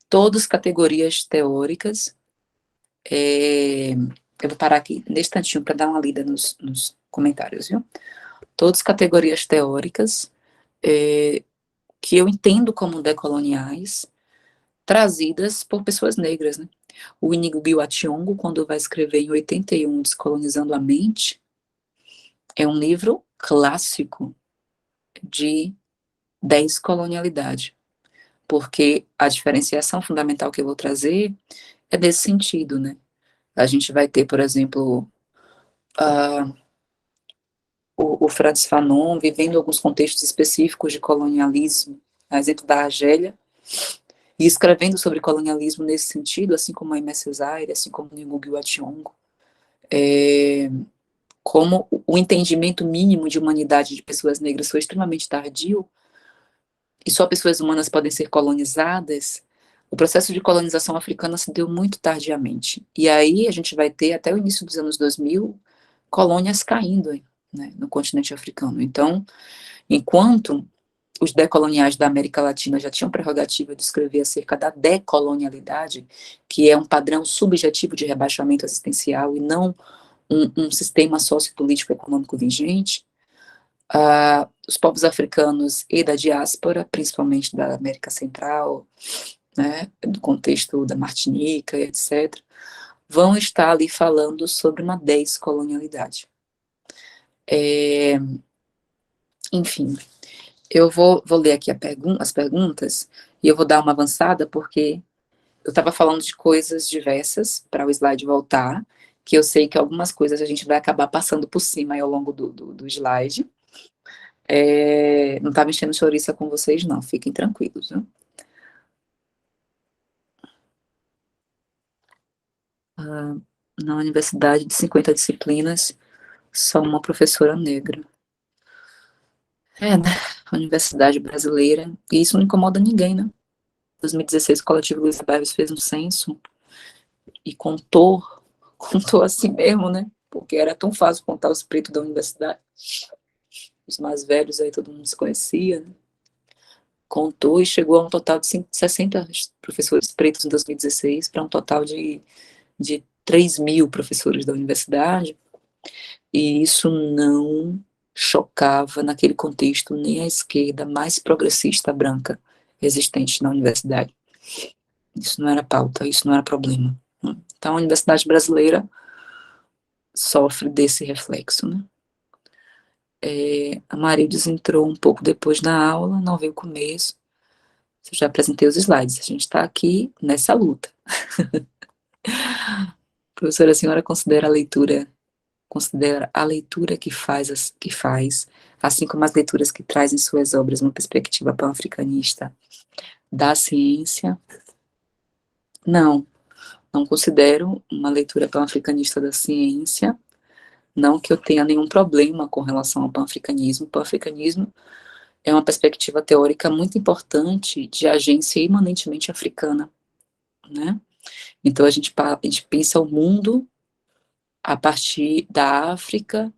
todas categorias teóricas. Eu vou parar aqui nesse instantinho para dar uma lida nos comentários, viu? Todas categorias teóricas que eu entendo como decoloniais, trazidas por pessoas negras, né? O Inigo Biwa Achiongo, quando vai escrever em 81, Descolonizando a Mente, é um livro clássico de descolonialidade, porque a diferenciação fundamental que eu vou trazer é desse sentido, né? A gente vai ter, por exemplo, o Frantz Fanon vivendo alguns contextos específicos de colonialismo, a exemplo da Argélia, e escrevendo sobre colonialismo nesse sentido, assim como a Aimé Césaire, assim como o Ngugi wa Thiong'o, como o entendimento mínimo de humanidade de pessoas negras foi extremamente tardio, e só pessoas humanas podem ser colonizadas, o processo de colonização africana se deu muito tardiamente. E aí a gente vai ter, até o início dos anos 2000, colônias caindo, né, no continente africano. Então, enquanto os decoloniais da América Latina já tinham prerrogativa de escrever acerca da decolonialidade, que é um padrão subjetivo de rebaixamento existencial e não um sistema sociopolítico econômico vigente, os povos africanos e da diáspora, principalmente da América Central, né, do contexto da Martinica, etc., vão estar ali falando sobre uma descolonialidade. Enfim, eu vou ler aqui as perguntas e eu vou dar uma avançada porque eu estava falando de coisas diversas para o slide voltar, que eu sei que algumas coisas a gente vai acabar passando por cima aí ao longo do slide. Não estava enchendo chouriça com vocês, não, fiquem tranquilos. Né? Na universidade de 50 disciplinas, só uma professora negra. Né? A universidade brasileira, e isso não incomoda ninguém, né? Em 2016, o Coletivo Luiz Barros fez um censo e contou assim mesmo, né? Porque era tão fácil contar os pretos da universidade. Os mais velhos aí todo mundo se conhecia, né? Contou e chegou a um total de 60 professores pretos em 2016, para um total de 3 mil professores da universidade, e isso não chocava naquele contexto nem a esquerda mais progressista branca existente na universidade. Isso não era pauta, isso não era problema. Né? Então a universidade brasileira sofre desse reflexo, né? A Marides entrou um pouco depois na aula, não viu o começo. Eu já apresentei os slides, a gente está aqui nessa luta. Professora, a senhora considera a leitura que faz, assim como as leituras que traz em suas obras uma perspectiva pan-africanista da ciência? Não, não considero uma leitura pan-africanista da ciência, não que eu tenha nenhum problema com relação ao pan-africanismo. O pan-africanismo é uma perspectiva teórica muito importante de agência imanentemente africana, né? Então a gente pensa o mundo a partir da África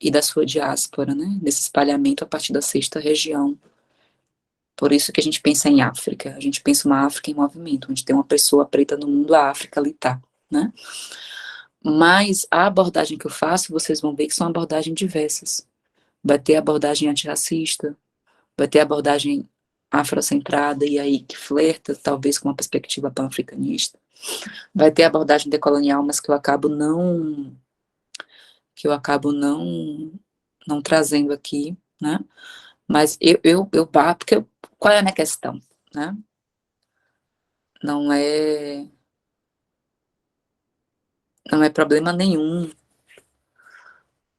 e da sua diáspora, né? Nesse espalhamento a partir da sexta região. Por isso que a gente pensa em África, a gente pensa uma África em movimento, onde tem uma pessoa preta no mundo, a África ali está, né? Mas a abordagem que eu faço, vocês vão ver que são abordagens diversas. Vai ter abordagem antirracista, vai ter abordagem afrocentrada e aí que flerta talvez com uma perspectiva pan-africanista. Vai ter abordagem decolonial, mas que eu acabo não trazendo aqui, né? Mas porque qual é a minha questão, né? Não é problema nenhum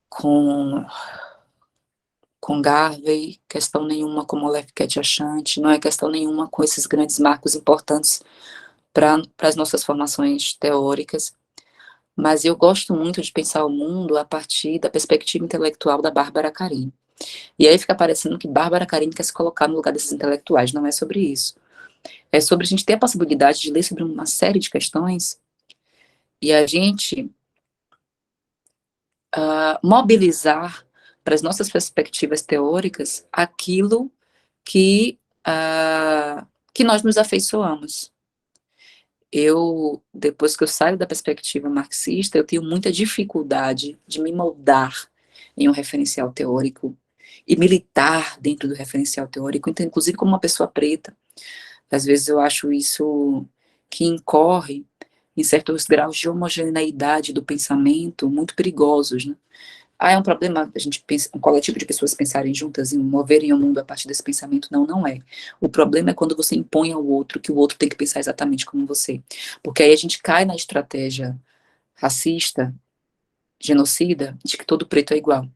com Garvey, questão nenhuma com Molefe Achante, não é questão nenhuma com esses grandes marcos importantes para as nossas formações teóricas, mas eu gosto muito de pensar o mundo a partir da perspectiva intelectual da Bárbara Karim. E aí fica parecendo que Bárbara Karim quer se colocar no lugar desses intelectuais, não é sobre isso. É sobre a gente ter a possibilidade de ler sobre uma série de questões e a gente mobilizar para as nossas perspectivas teóricas aquilo que nós nos afeiçoamos. Depois que eu saio da perspectiva marxista, eu tenho muita dificuldade de me moldar em um referencial teórico e militar dentro do referencial teórico, então, inclusive como uma pessoa preta. Às vezes eu acho isso que incorre em certos graus de homogeneidade do pensamento muito perigosos, né? É um problema a gente pensa, um coletivo de pessoas pensarem juntas e moverem o mundo a partir desse pensamento. Não, não é. O problema é quando você impõe ao outro que o outro tem que pensar exatamente como você. Porque aí a gente cai na estratégia racista, genocida, de que todo preto é igual.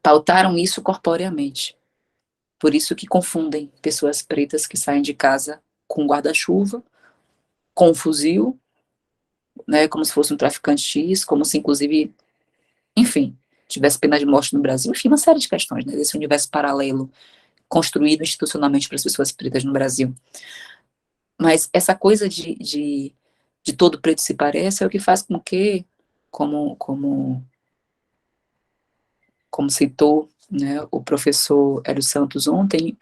Pautaram isso corporeamente. Por isso que confundem pessoas pretas que saem de casa com guarda-chuva, com um fuzil, né, como se fosse um traficante X, como se inclusive, enfim, tivesse pena de morte no Brasil, enfim, uma série de questões, né, desse universo paralelo construído institucionalmente para as pessoas pretas no Brasil. Mas essa coisa de todo preto se parece é o que faz com que, como citou, né, o professor Hélio Santos ontem,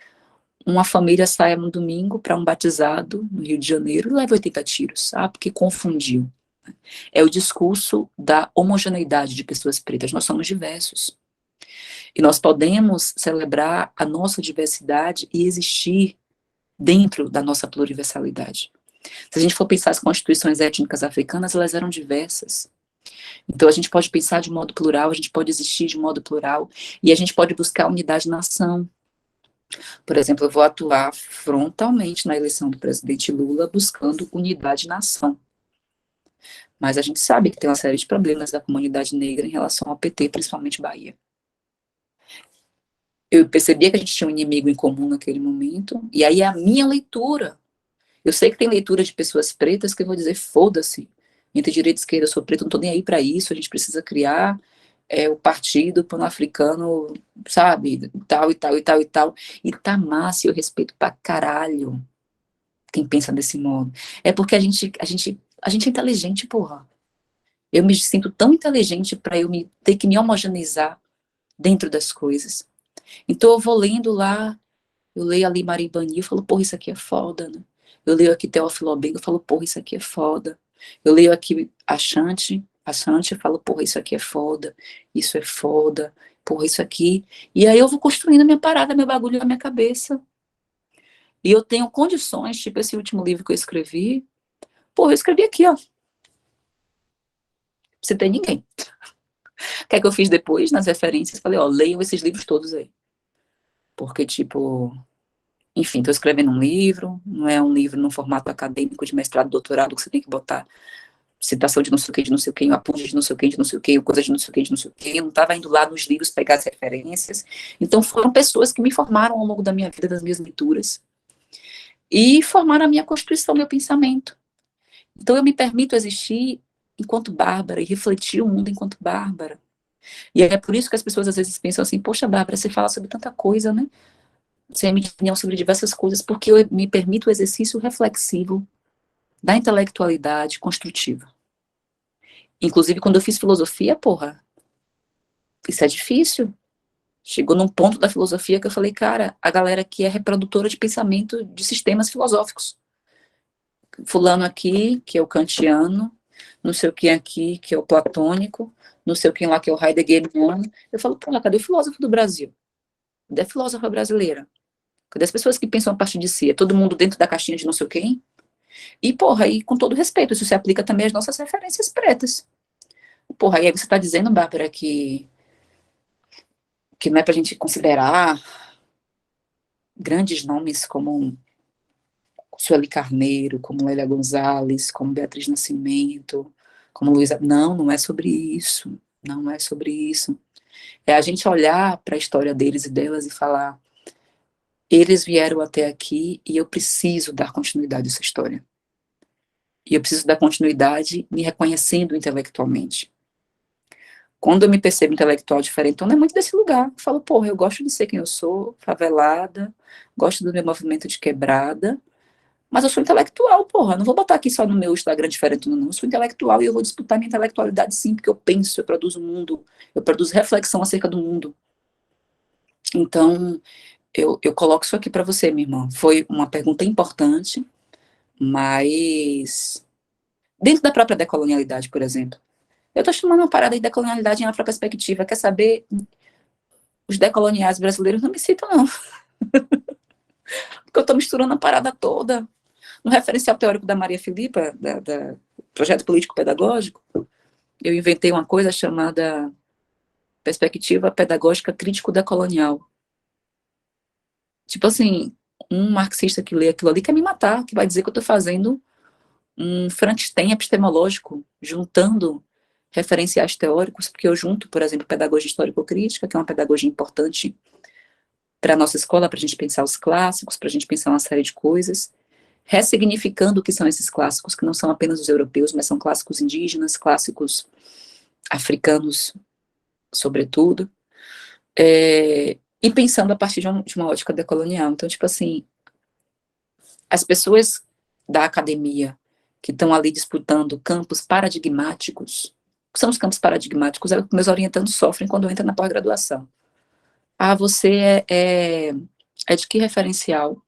uma família saia no domingo para um batizado no Rio de Janeiro e leva 80 tiros, porque confundiu. É o discurso da homogeneidade de pessoas pretas. Nós somos diversos. E nós podemos celebrar a nossa diversidade e existir dentro da nossa pluriversalidade. Se a gente for pensar as constituições étnicas africanas, elas eram diversas. Então a gente pode pensar de modo plural, a gente pode existir de modo plural, e a gente pode buscar unidade na ação. Por exemplo, eu vou atuar frontalmente na eleição do presidente Lula buscando unidade na ação. Mas a gente sabe que tem uma série de problemas da comunidade negra em relação ao PT, principalmente Bahia. Eu percebia que a gente tinha um inimigo em comum naquele momento, e aí a minha leitura. Eu sei que tem leitura de pessoas pretas que eu vou dizer, foda-se, entre direita e esquerda, eu sou preto, não tô nem aí para isso, a gente precisa criar o partido pan-africano, sabe, tal e tal e tal e tal, e tá massa, eu respeito pra caralho quem pensa desse modo. É porque a gente é inteligente, porra. Eu me sinto tão inteligente para eu ter que me homogeneizar dentro das coisas. Então eu vou lendo lá, eu leio ali Maribani, eu falo, porra, isso aqui é foda, né? Eu leio aqui Teófilo Obenga, eu falo, porra, isso aqui é foda. Eu leio aqui Ashanti, eu falo, porra, isso aqui é foda, isso é foda, porra, isso aqui. E aí eu vou construindo a minha parada, meu bagulho na minha cabeça. E eu tenho condições, tipo esse último livro que eu escrevi, porra, eu escrevi aqui, ó. Você tem ninguém. O que é que eu fiz depois, nas referências? Falei, ó, leiam esses livros todos aí. Porque, tipo, enfim, estou escrevendo um livro, não é um livro no formato acadêmico de mestrado, doutorado, que você tem que botar citação de não sei o que, de não sei o que, aponte de não sei o que, de não sei o que, coisa de não sei o que, de não sei o que. Eu não estava indo lá nos livros pegar as referências. Então, foram pessoas que me formaram ao longo da minha vida, das minhas leituras, e formaram a minha constituição, meu pensamento. Então, eu me permito existir enquanto Bárbara e refletir o mundo enquanto Bárbara. E é por isso que as pessoas às vezes pensam assim, poxa, Bárbara, você fala sobre tanta coisa, né? Você emitir opinião sobre diversas coisas, porque eu me permito o exercício reflexivo da intelectualidade construtiva. Inclusive, quando eu fiz filosofia, porra, isso é difícil. Chegou num ponto da filosofia que eu falei, cara, a galera aqui é reprodutora de pensamento de sistemas filosóficos. Fulano aqui, que é o kantiano, não sei o quem aqui, que é o platônico, não sei o quem lá, que é o heideggeriano. Eu falo, porra, cadê o filósofo do Brasil? Cadê a filósofa brasileira? Cadê as pessoas que pensam a partir de si? É todo mundo dentro da caixinha de não sei o quem? E, porra, aí com todo respeito, isso se aplica também às nossas referências pretas. Porra, aí você está dizendo, Bárbara, que não é pra gente considerar grandes nomes como Sueli Carneiro, como Lélia Gonzalez, como Beatriz Nascimento, como Luísa. Não, não é sobre isso. Não é sobre isso. É a gente olhar para a história deles e delas e falar, eles vieram até aqui e eu preciso dar continuidade a essa história. E eu preciso dar continuidade me reconhecendo intelectualmente. Quando eu me percebo intelectual diferente, então não é muito desse lugar. Eu falo, porra, eu gosto de ser quem eu sou, favelada, gosto do meu movimento de quebrada, mas eu sou intelectual, porra. Não vou botar aqui só no meu Instagram diferente, não. Eu sou intelectual e eu vou disputar minha intelectualidade sim, porque eu penso, eu produzo mundo, eu produzo reflexão acerca do mundo. Então, eu coloco isso aqui para você, minha irmã. Foi uma pergunta importante, mas dentro da própria decolonialidade, por exemplo. Eu estou chamando uma parada de decolonialidade em afroperspectiva. Quer saber? Os decoloniais brasileiros não me citam, não. Porque eu estou misturando a parada toda. No referencial teórico da Maria Filipa, da Projeto Político Pedagógico, eu inventei uma coisa chamada perspectiva pedagógica crítico-decolonial. Tipo assim, um marxista que lê aquilo ali quer me matar, que vai dizer que eu estou fazendo um Frankenstein epistemológico, juntando referenciais teóricos, porque eu junto, por exemplo, pedagogia histórico-crítica, que é uma pedagogia importante para a nossa escola, para a gente pensar os clássicos, para a gente pensar uma série de coisas, ressignificando o que são esses clássicos, que não são apenas os europeus, mas são clássicos indígenas, clássicos africanos, sobretudo, e pensando a partir de uma ótica decolonial. Então, tipo assim, as pessoas da academia que estão ali disputando campos paradigmáticos, que são os campos paradigmáticos, é o que meus orientandos sofrem quando entram na pós-graduação. Ah, você é de que referencial?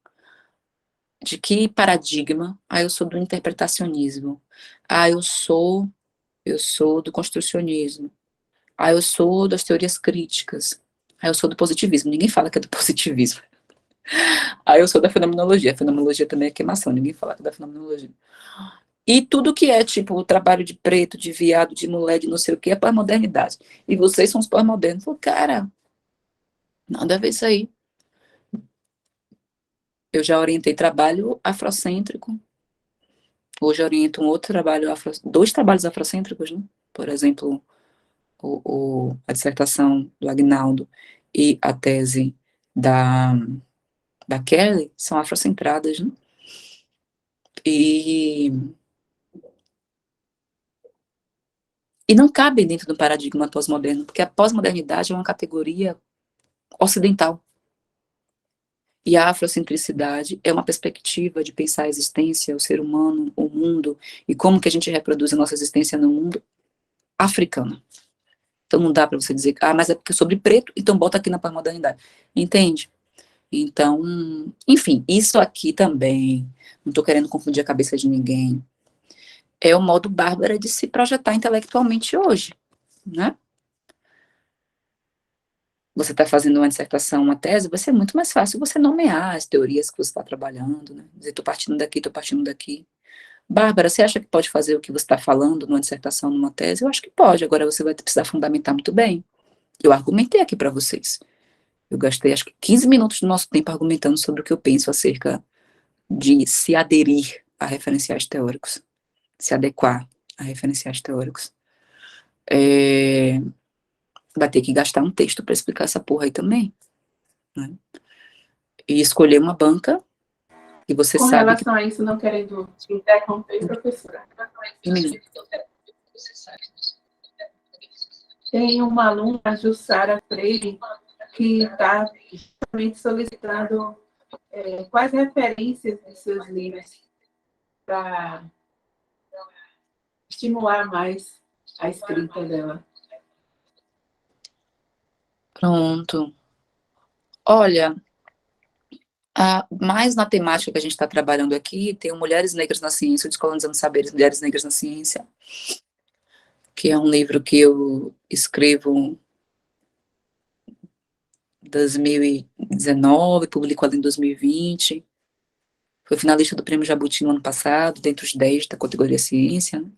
De que paradigma? Ah, eu sou do interpretacionismo. Ah, eu sou do construcionismo. Ah, eu sou das teorias críticas. Ah, eu sou do positivismo. Ninguém fala que é do positivismo. Ah, eu sou da fenomenologia. A fenomenologia também é queimação. Ninguém fala que é da fenomenologia. E tudo que é, tipo, o trabalho de preto, de viado, de mulher, de não sei o que, é pós-modernidade. E vocês são os pós-modernos. Falei, cara, nada a ver isso aí. Eu já orientei trabalho afrocêntrico. Hoje eu oriento um outro trabalho, dois trabalhos afrocêntricos, né? Por exemplo, a dissertação do Agnaldo e a tese da Kelly são afrocentradas, né? E não cabem dentro do paradigma pós-moderno, porque a pós-modernidade é uma categoria ocidental. E a afrocentricidade é uma perspectiva de pensar a existência, o ser humano, o mundo, e como que a gente reproduz a nossa existência no mundo africano. Então não dá para você dizer, mas é porque eu sou sobre preto, então bota aqui na pós-modernidade. Entende? Então, enfim, isso aqui também, não estou querendo confundir a cabeça de ninguém, é o modo bárbaro de se projetar intelectualmente hoje, né? Você está fazendo uma dissertação, uma tese, vai ser muito mais fácil você nomear as teorias que você está trabalhando, né? Dizer, estou partindo daqui, estou partindo daqui. Bárbara, você acha que pode fazer o que você está falando numa dissertação, numa tese? Eu acho que pode, agora você vai precisar fundamentar muito bem. Eu argumentei aqui para vocês. Eu gastei, acho que 15 minutos do nosso tempo argumentando sobre o que eu penso acerca de se aderir a referenciais teóricos, se adequar a referenciais teóricos. Vai ter que gastar um texto para explicar essa porra aí também, né? E escolher uma banca que você Com sabe relação a isso, não querendo interromper, professora, tem uma aluna, a Jussara Freire, que está justamente solicitando quais referências de seus livros para estimular mais a escrita dela. Pronto. Olha, mais na temática que a gente está trabalhando aqui, tem o Mulheres Negras na Ciência, Descolonizando Saberes, Mulheres Negras na Ciência, que é um livro que eu escrevo em 2019, publico ali em 2020. Foi finalista do Prêmio Jabuti no ano passado, dentre os 10 da categoria Ciência, né?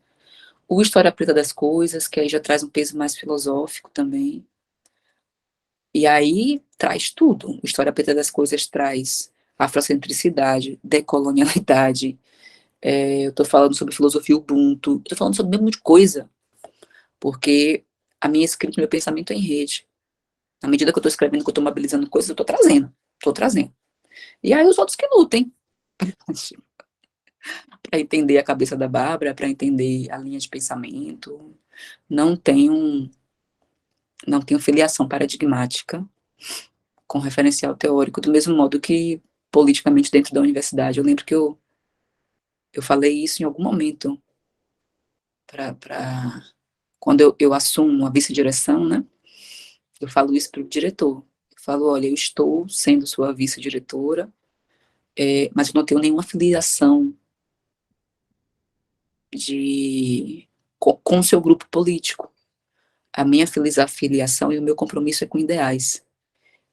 O História Preta das Coisas, que aí já traz um peso mais filosófico também. E aí traz tudo. O História Preta das Coisas traz afrocentricidade, decolonialidade, eu estou falando sobre filosofia Ubuntu, estou falando sobre um monte de coisa, porque a minha escrita, meu pensamento é em rede. Na medida que eu estou escrevendo, que eu estou mobilizando coisas, eu estou trazendo. E aí os outros que lutem, para entender a cabeça da Bárbara, para entender a linha de pensamento. Não tenho filiação paradigmática com referencial teórico, do mesmo modo que politicamente dentro da universidade. Eu lembro que eu falei isso em algum momento, quando eu assumo a vice-direção, né? Eu falo isso para o diretor. Eu falo, olha, eu estou sendo sua vice-diretora, mas eu não tenho nenhuma filiação com o seu grupo político. A minha filiação e o meu compromisso é com ideais.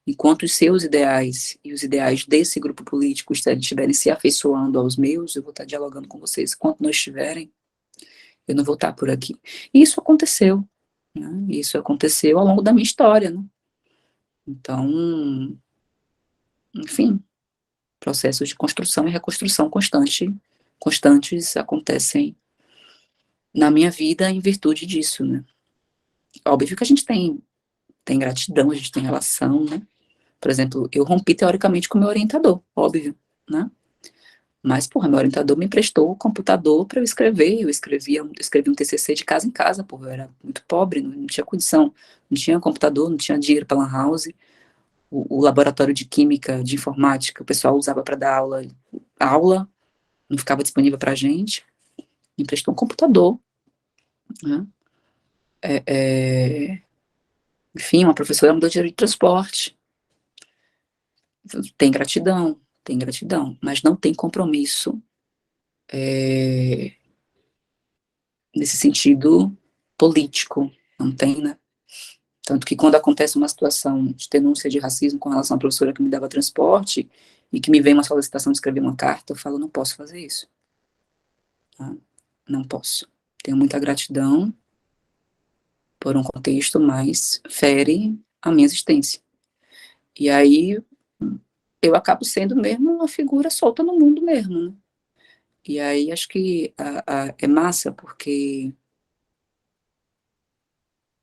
Enquanto os seus ideais e os ideais desse grupo político estiverem se afeiçoando aos meus, eu vou estar dialogando com vocês. Enquanto não estiverem, eu não vou estar por aqui. E isso aconteceu, né? E isso aconteceu ao longo da minha história, né? Então, enfim, processos de construção e reconstrução constantes acontecem na minha vida em virtude disso, né? Óbvio que a gente tem gratidão, a gente tem relação, né? Por exemplo, eu rompi teoricamente com meu orientador, óbvio, né? Mas, porra, meu orientador me emprestou o computador para eu escrever. Eu escrevi um TCC de casa em casa, porra, eu era muito pobre, não tinha condição, não tinha computador, não tinha dinheiro para lan house. O laboratório de química, de informática, o pessoal usava para dar aula, não ficava disponível para a gente. Me emprestou um computador, né? Enfim, uma professora mudou de transporte. Tem gratidão, mas não tem compromisso nesse sentido político, não tem, né? Tanto que quando acontece uma situação de denúncia de racismo com relação à professora que me dava transporte e que me vem uma solicitação de escrever uma carta, eu falo, não posso fazer isso. Tá? Não posso. Tenho muita gratidão por um contexto, mas fere a minha existência. E aí eu acabo sendo mesmo uma figura solta no mundo mesmo, né? E aí acho que é massa, porque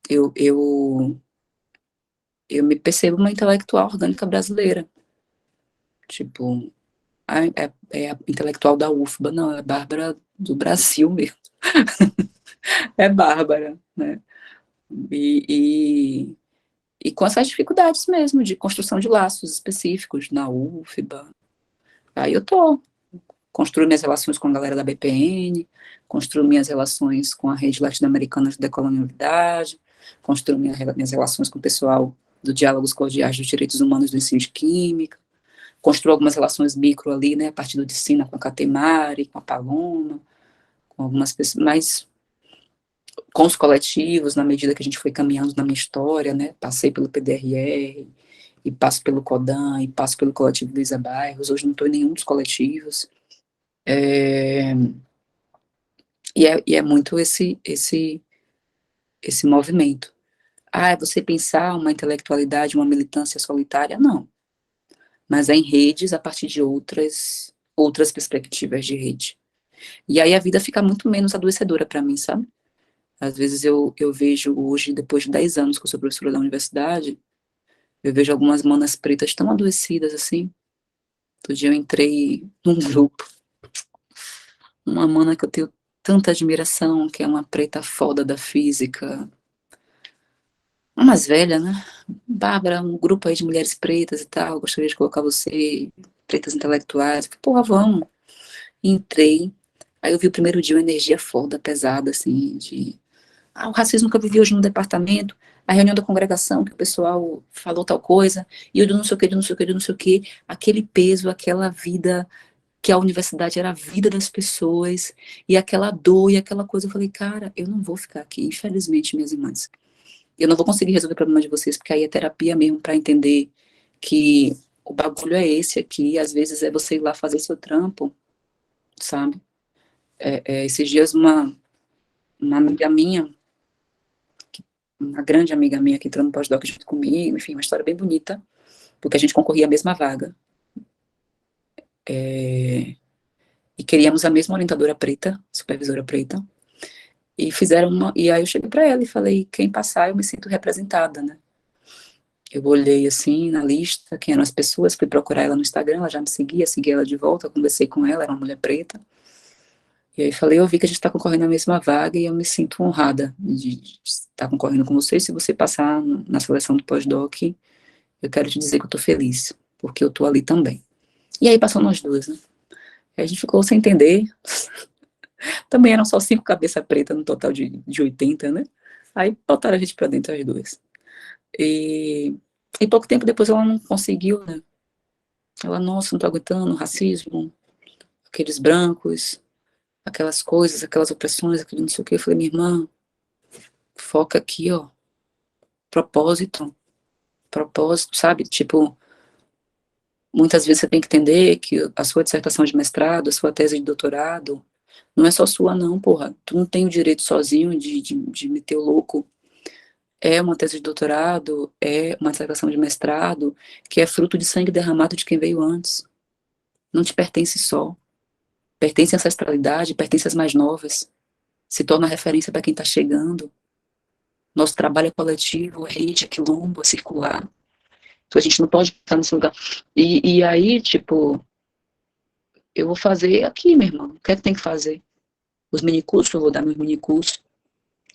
eu me percebo uma intelectual orgânica brasileira. Tipo, é a intelectual da UFBA, não, é Bárbara do Brasil mesmo. É Bárbara, né? E, e com essas dificuldades mesmo, de construção de laços específicos na UFBA. Aí eu tô construindo minhas relações com a galera da BPN, construo minhas relações com a rede latino-americana de decolonialidade, construo minhas relações com o pessoal do Diálogos Cordiais dos Direitos Humanos do Ensino de Química, construo algumas relações micro ali, né, a partir do Dicina com a Catemari, com a Paloma, com algumas pessoas, mas com os coletivos, na medida que a gente foi caminhando na minha história, né, passei pelo PDRR, e passo pelo CODAN, e passo pelo coletivo Luísa Bairros, hoje não estou em nenhum dos coletivos, e é muito esse movimento. Ah, é você pensar uma intelectualidade, uma militância solitária? Não. Mas é em redes a partir de outras perspectivas de rede. E aí a vida fica muito menos adoecedora para mim, sabe? Às vezes eu vejo hoje, depois de 10 anos que eu sou professora da universidade, eu vejo algumas manas pretas tão adoecidas assim. Outro dia eu entrei num grupo, uma mana que eu tenho tanta admiração, que é uma preta foda da física, uma mais velha, né? Bárbara, um grupo aí de mulheres pretas e tal, gostaria de colocar você, pretas intelectuais. Porra, vamos. Entrei, aí eu vi o primeiro dia uma energia foda, pesada, assim, o racismo que eu vivi hoje no departamento, a reunião da congregação, que o pessoal falou tal coisa, e eu do não sei o que, do não sei o que, do não sei o que, aquele peso, aquela vida, que a universidade era a vida das pessoas, e aquela dor, e aquela coisa, eu falei, cara, eu não vou ficar aqui, infelizmente, minhas irmãs. Eu não vou conseguir resolver o problema de vocês, porque aí é terapia mesmo, para entender que o bagulho é esse aqui, às vezes é você ir lá fazer seu trampo, sabe? Esses dias uma amiga minha, uma grande amiga minha que entrou no pós-doc junto comigo, enfim, uma história bem bonita, porque a gente concorria à mesma vaga. E queríamos a mesma orientadora preta, supervisora preta, e aí eu cheguei para ela e falei, quem passar eu me sinto representada, né? Eu olhei assim na lista, quem eram as pessoas, fui procurar ela no Instagram, ela já me seguia, segui ela de volta, conversei com ela, era uma mulher preta, e aí falei, eu vi que a gente está concorrendo na mesma vaga e eu me sinto honrada de estar concorrendo com você, se você passar na seleção do pós-doc, eu quero te dizer que eu tô feliz, porque eu tô ali também. E aí passou nós duas, né? Aí a gente ficou sem entender, também eram só 5 cabeça preta no total de 80, né? Aí botaram a gente pra dentro as duas. E pouco tempo depois ela não conseguiu, né? Ela, nossa, não tô aguentando, racismo, aqueles brancos, aquelas coisas, aquelas opressões, aquele não sei o que. Eu falei, minha irmã, foca aqui, ó, propósito, sabe? Tipo, muitas vezes você tem que entender que a sua dissertação de mestrado, a sua tese de doutorado, não é só sua não, porra. Tu não tem o direito sozinho de meter o louco é uma tese de doutorado, é uma dissertação de mestrado, que é fruto de sangue derramado de quem veio antes. Não te pertence só. Pertence à ancestralidade, pertence às mais novas. Se torna referência para quem está chegando. Nosso trabalho é coletivo, é rede, é quilombo, é circular. Então a gente não pode estar nesse lugar. E aí, tipo, eu vou fazer aqui, meu irmão. O que é que tem que fazer? Os minicursos, eu vou dar meus minicursos.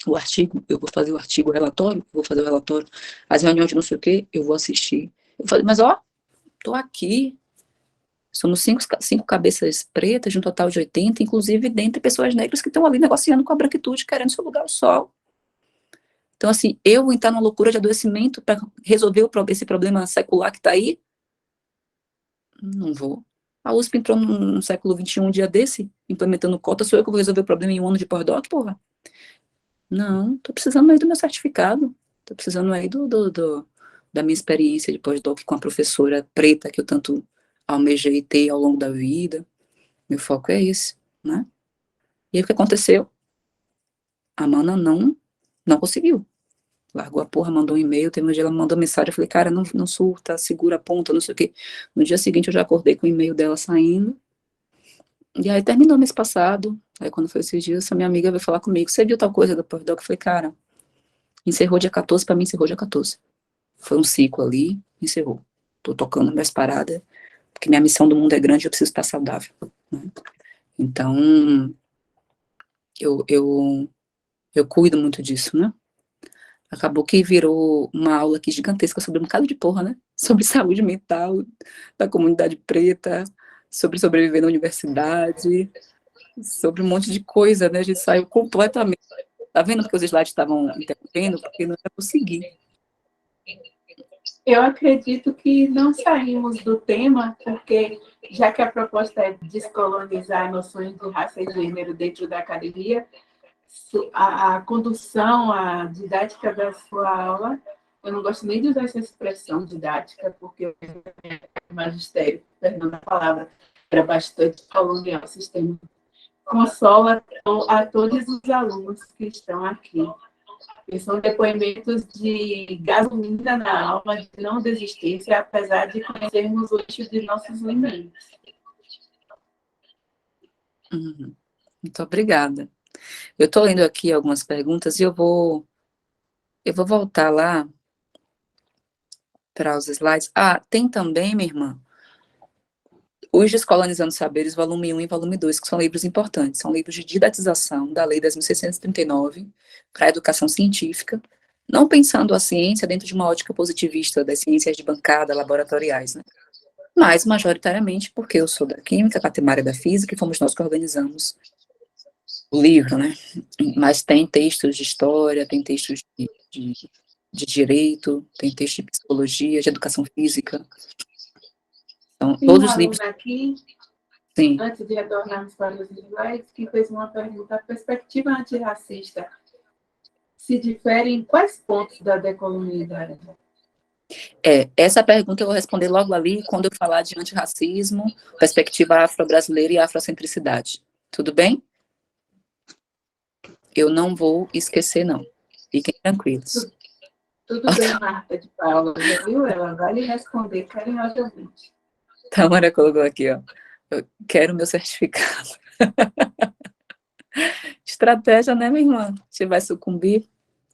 O artigo, eu vou fazer o artigo, o relatório, eu vou fazer o relatório. As reuniões de não sei o quê, eu vou assistir. Eu falei, mas ó, tô aqui. Somos cinco cabeças pretas, de um total de 80, inclusive dentre pessoas negras que estão ali negociando com a branquitude, querendo seu lugar ao sol. Então, assim, eu vou entrar numa loucura de adoecimento para resolver esse problema secular que está aí? Não vou. A USP entrou no século XXI, um dia desse, implementando cota, sou eu que vou resolver o problema em um ano de pós-doc, porra? Não, tô precisando aí do meu certificado, tô precisando aí da minha experiência de pós-doc com a professora preta que eu tanto almejei ter ao longo da vida. Meu foco é esse, né? E aí o que aconteceu? A Mana não conseguiu. Largou a porra, mandou um e-mail, teve um dia ela mandou mensagem, eu falei, cara, não surta, segura a ponta, não sei o quê. No dia seguinte eu já acordei com o e-mail dela saindo, e aí terminou mês passado, aí quando foi esses dias, essa minha amiga veio falar comigo, você viu tal coisa do pós-doc? Eu falei, cara, encerrou dia 14, pra mim encerrou dia 14. Foi um ciclo ali, encerrou. Tô tocando minhas paradas, porque minha missão do mundo é grande, eu preciso estar saudável, né? Então, eu cuido muito disso, né? Acabou que virou uma aula aqui gigantesca sobre um bocado de porra, né? Sobre saúde mental da comunidade preta, sobre sobreviver na universidade, sobre um monte de coisa, né? A gente saiu completamente. Tá vendo porque os slides estavam interrompendo? Porque não ia conseguir. Eu acredito que não saímos do tema, porque já que a proposta é descolonizar noções de raça e gênero dentro da academia, a condução, a didática da sua aula, eu não gosto nem de usar essa expressão didática, porque o magistério, perdão a palavra, era bastante colonial o sistema. Consola a todos os alunos que estão aqui. E são depoimentos de gasolina na alma, de não desistência, apesar de conhecermos o eixo de nossos limites. Uhum. Muito obrigada. Eu estou lendo aqui algumas perguntas e eu vou voltar lá para os slides. Ah, tem também, minha irmã, os Descolonizando Saberes, volume 1 e volume 2, que são livros importantes. São livros de didatização da Lei 10.639 para a educação científica, não pensando a ciência dentro de uma ótica positivista das ciências de bancada, laboratoriais, né? Mas, majoritariamente, porque eu sou da química, a Catemária da física, e fomos nós que organizamos o livro, né? Mas tem textos de história, tem textos de direito, tem textos de psicologia, de educação física. Então, Tem todos uma os livros. aluna aqui, Sim. antes de retornarmos para os slides, que fez uma pergunta: a perspectiva antirracista se difere em quais pontos da decolonialidade? Essa pergunta eu vou responder logo ali quando eu falar de antirracismo, perspectiva afro-brasileira e afrocentricidade. Tudo bem? Eu não vou esquecer, não. Fiquem tranquilos. Tudo bem, Marta de Paula, já viu? Ela vai lhe responder carinhosamente. Tamara colocou aqui, ó. Eu quero meu certificado. Estratégia, né, minha irmã? Você vai sucumbir.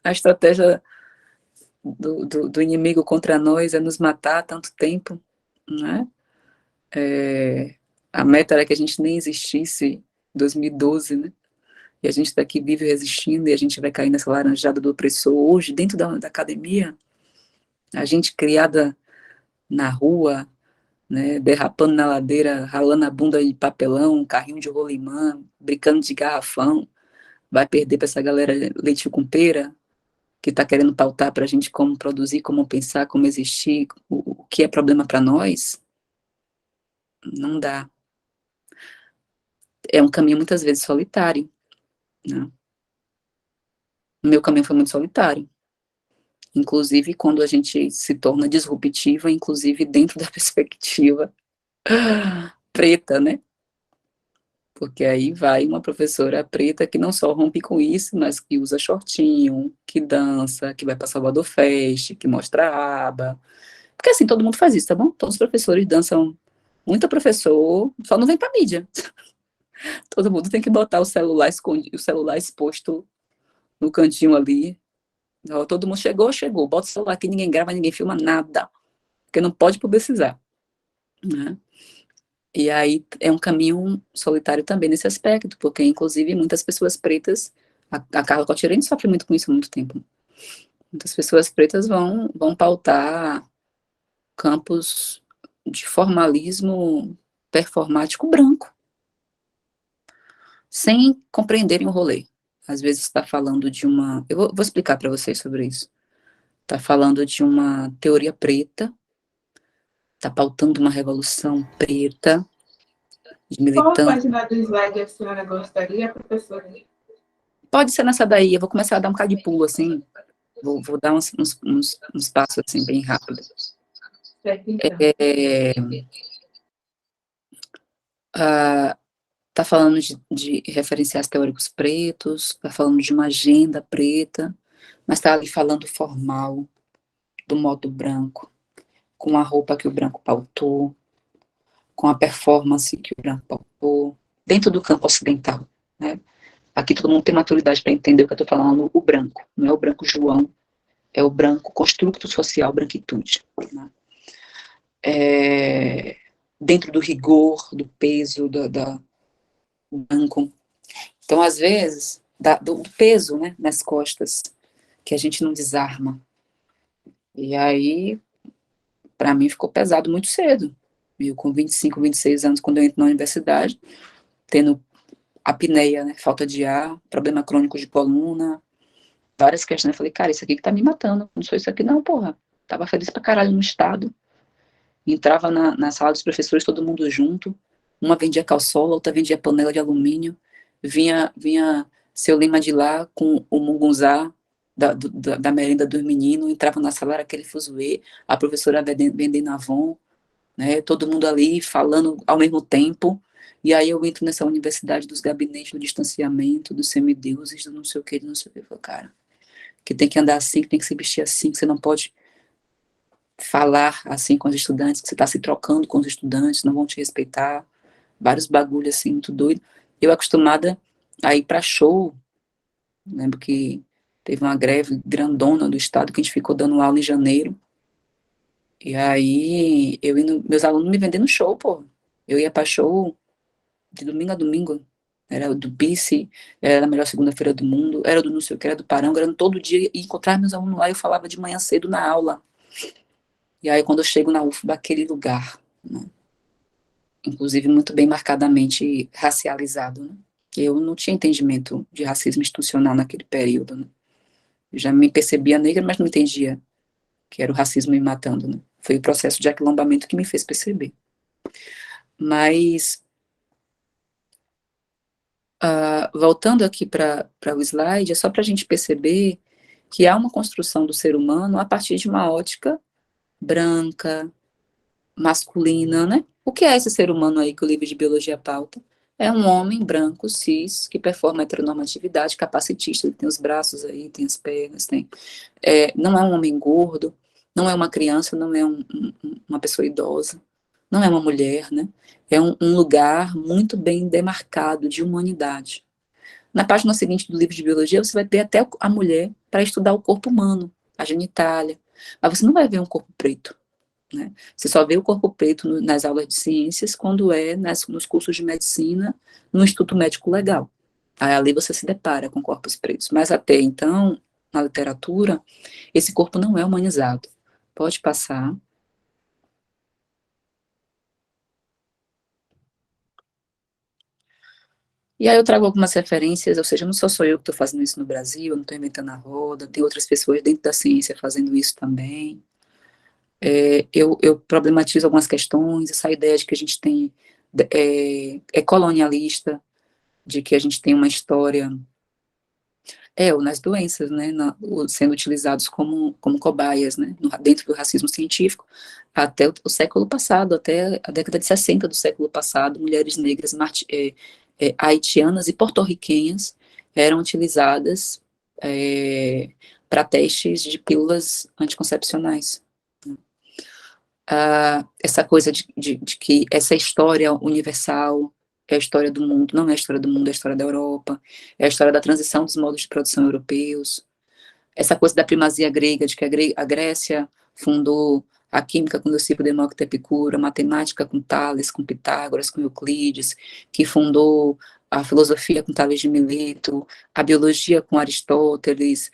A estratégia do inimigo contra nós é nos matar há tanto tempo, né? A meta era que a gente nem existisse em 2012, né? E a gente está aqui vive resistindo e a gente vai cair nessa laranjada do opressor. Hoje, dentro da academia, a gente criada na rua, né, derrapando na ladeira, ralando a bunda de papelão, carrinho de rolimã, brincando de garrafão, vai perder para essa galera leite com pera, que está querendo pautar para a gente como produzir, como pensar, como existir, o que é problema para nós? Não dá. É um caminho muitas vezes solitário, né? O meu caminho foi muito solitário. Inclusive quando a gente se torna disruptiva, inclusive dentro da perspectiva preta, né? Porque aí vai uma professora preta que não só rompe com isso, mas que usa shortinho, que dança, que vai para Salvador Fest, que mostra a aba. Porque assim, todo mundo faz isso, tá bom? Todos os professores dançam. Muita professor, só não vem pra mídia. Todo mundo tem que botar o celular escondido, o celular exposto no cantinho ali. Ó, todo mundo chegou, chegou. Bota o celular aqui, ninguém grava, ninguém filma nada. Porque não pode publicizar, né? E aí é um caminho solitário também nesse aspecto, porque inclusive muitas pessoas pretas, a Carla Cotirene sofre muito com isso há muito tempo. Muitas pessoas pretas vão pautar campos de formalismo performático branco, sem compreenderem o rolê. Às vezes está falando de uma... Eu vou explicar para vocês sobre isso. Está falando de uma teoria preta, está pautando uma revolução preta, de Qual a militância. página do slide a senhora gostaria, professora? Pode ser nessa daí, eu vou começar a dar um bocado de pulo, assim, vou dar uns passos, assim, bem rápido. Certo, então. Tá falando de referenciais teóricos pretos, tá falando de uma agenda preta, mas tá ali falando formal, do modo branco, com a roupa que o branco pautou, com a performance que o branco pautou, dentro do campo ocidental, né? Aqui todo mundo tem maturidade para entender o que eu estou falando, o branco, não é o branco João, é o branco construto social, branquitude, né? Dentro do rigor, do peso, do branco. Então, às vezes, do peso, né, nas costas, que a gente não desarma. E aí, para mim, ficou pesado muito cedo. Eu, com 25, 26 anos, quando eu entro na universidade, tendo apneia, né, falta de ar, problema crônico de coluna, várias questões. Eu falei, cara, isso aqui que tá me matando. Não sou isso aqui não, porra. Tava feliz pra caralho no estado. Entrava na sala dos professores, todo mundo junto. Uma vendia calçola, outra vendia panela de alumínio. Vinha seu Lima de lá com o mungunzá da merenda dos meninos. Entrava na sala, era aquele fuzuê. A professora vendendo Avon, né? Todo mundo ali falando ao mesmo tempo. E aí eu entro nessa universidade dos gabinetes do distanciamento, dos semideuses, do não sei o que, do não sei o que. Eu falo, cara, que tem que andar assim, que tem que se vestir assim, que você não pode falar assim com os estudantes, que você está se trocando com os estudantes, não vão te respeitar, vários bagulhos assim, muito doido. Eu acostumada a ir para show, lembro que teve uma greve grandona do estado que a gente ficou dando aula em janeiro, e aí eu indo, meus alunos me vendendo show, pô. Eu ia para show de domingo a domingo, era do BICE, era a melhor segunda-feira do mundo, era do não sei o que, era do Parango, era todo dia, e encontrar meus alunos lá, eu falava de manhã cedo na aula. E aí, quando eu chego na UFBA, aquele lugar, né, inclusive muito bem marcadamente racializado, né, eu não tinha entendimento de racismo institucional naquele período, né, eu já me percebia negra, mas não entendia que era o racismo me matando, né, foi o processo de aquilombamento que me fez perceber. Mas, voltando aqui para o slide, é só para a gente perceber que há uma construção do ser humano a partir de uma ótica branca, masculina, né? O que é esse ser humano aí que o livro de biologia pauta? É um homem branco, cis, que performa heteronormatividade, capacitista, ele tem os braços aí, tem as pernas, não é um homem gordo, não é uma criança, não é uma pessoa idosa, não é uma mulher, né? É um lugar muito bem demarcado de humanidade. Na página seguinte do livro de biologia, você vai ver até a mulher para estudar o corpo humano, a genitália, mas você não vai ver um corpo preto, né? Você só vê o corpo preto nas aulas de ciências quando nos cursos de medicina, no Instituto Médico Legal. Aí ali você se depara com corpos pretos. Mas até então, na literatura, esse corpo não é humanizado. Pode passar. E aí eu trago algumas referências, ou seja, não só sou eu que estou fazendo isso no Brasil, eu não estou inventando a roda, tem outras pessoas dentro da ciência fazendo isso também. Eu problematizo algumas questões, essa ideia de que a gente tem é colonialista, de que a gente tem uma história, ou nas doenças, né, sendo utilizados como cobaias, né, dentro do racismo científico, até o século passado, até a década de 60 do século passado, mulheres negras haitianas e porto-riquenhas eram utilizadas para testes de pílulas anticoncepcionais. Essa coisa de que essa história universal é a história do mundo, não é a história do mundo, é a história da Europa, é a história da transição dos modos de produção europeus, essa coisa da primazia grega, de que a Grécia fundou a química com Leucipo, Demócrito, Epicuro, a matemática com Tales, com Pitágoras, com Euclides, que fundou a filosofia com Tales de Mileto, a biologia com Aristóteles,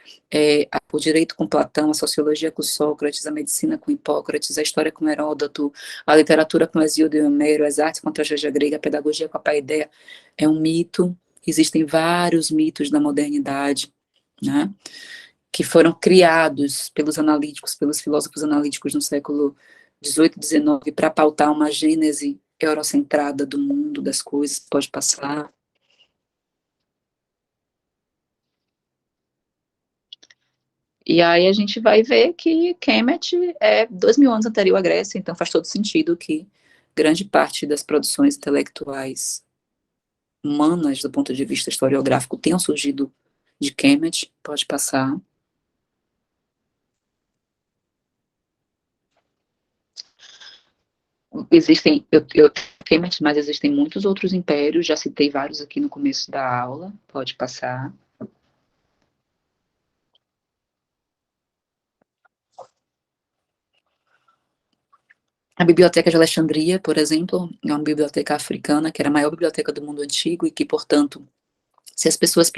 o direito com Platão, a sociologia com Sócrates, a medicina com Hipócrates, a história com Heródoto, a literatura com Hesíodo e Homero, as artes com a tragédia grega, a pedagogia com a Paideia. É um mito. Existem vários mitos da modernidade, né, que foram criados pelos analíticos, pelos filósofos analíticos no século XVIII e XIX para pautar uma gênese eurocentrada do mundo, das coisas, pode passar. E aí a gente vai ver que Kemet é 2000 anos anterior à Grécia, então faz todo sentido que grande parte das produções intelectuais humanas, do ponto de vista historiográfico, tenham surgido de Kemet, pode passar. Existem, Kemet, mas existem muitos outros impérios, já citei vários aqui no começo da aula, pode passar. A Biblioteca de Alexandria, por exemplo, é uma biblioteca africana, que era a maior biblioteca do mundo antigo, e que, portanto, se as pessoas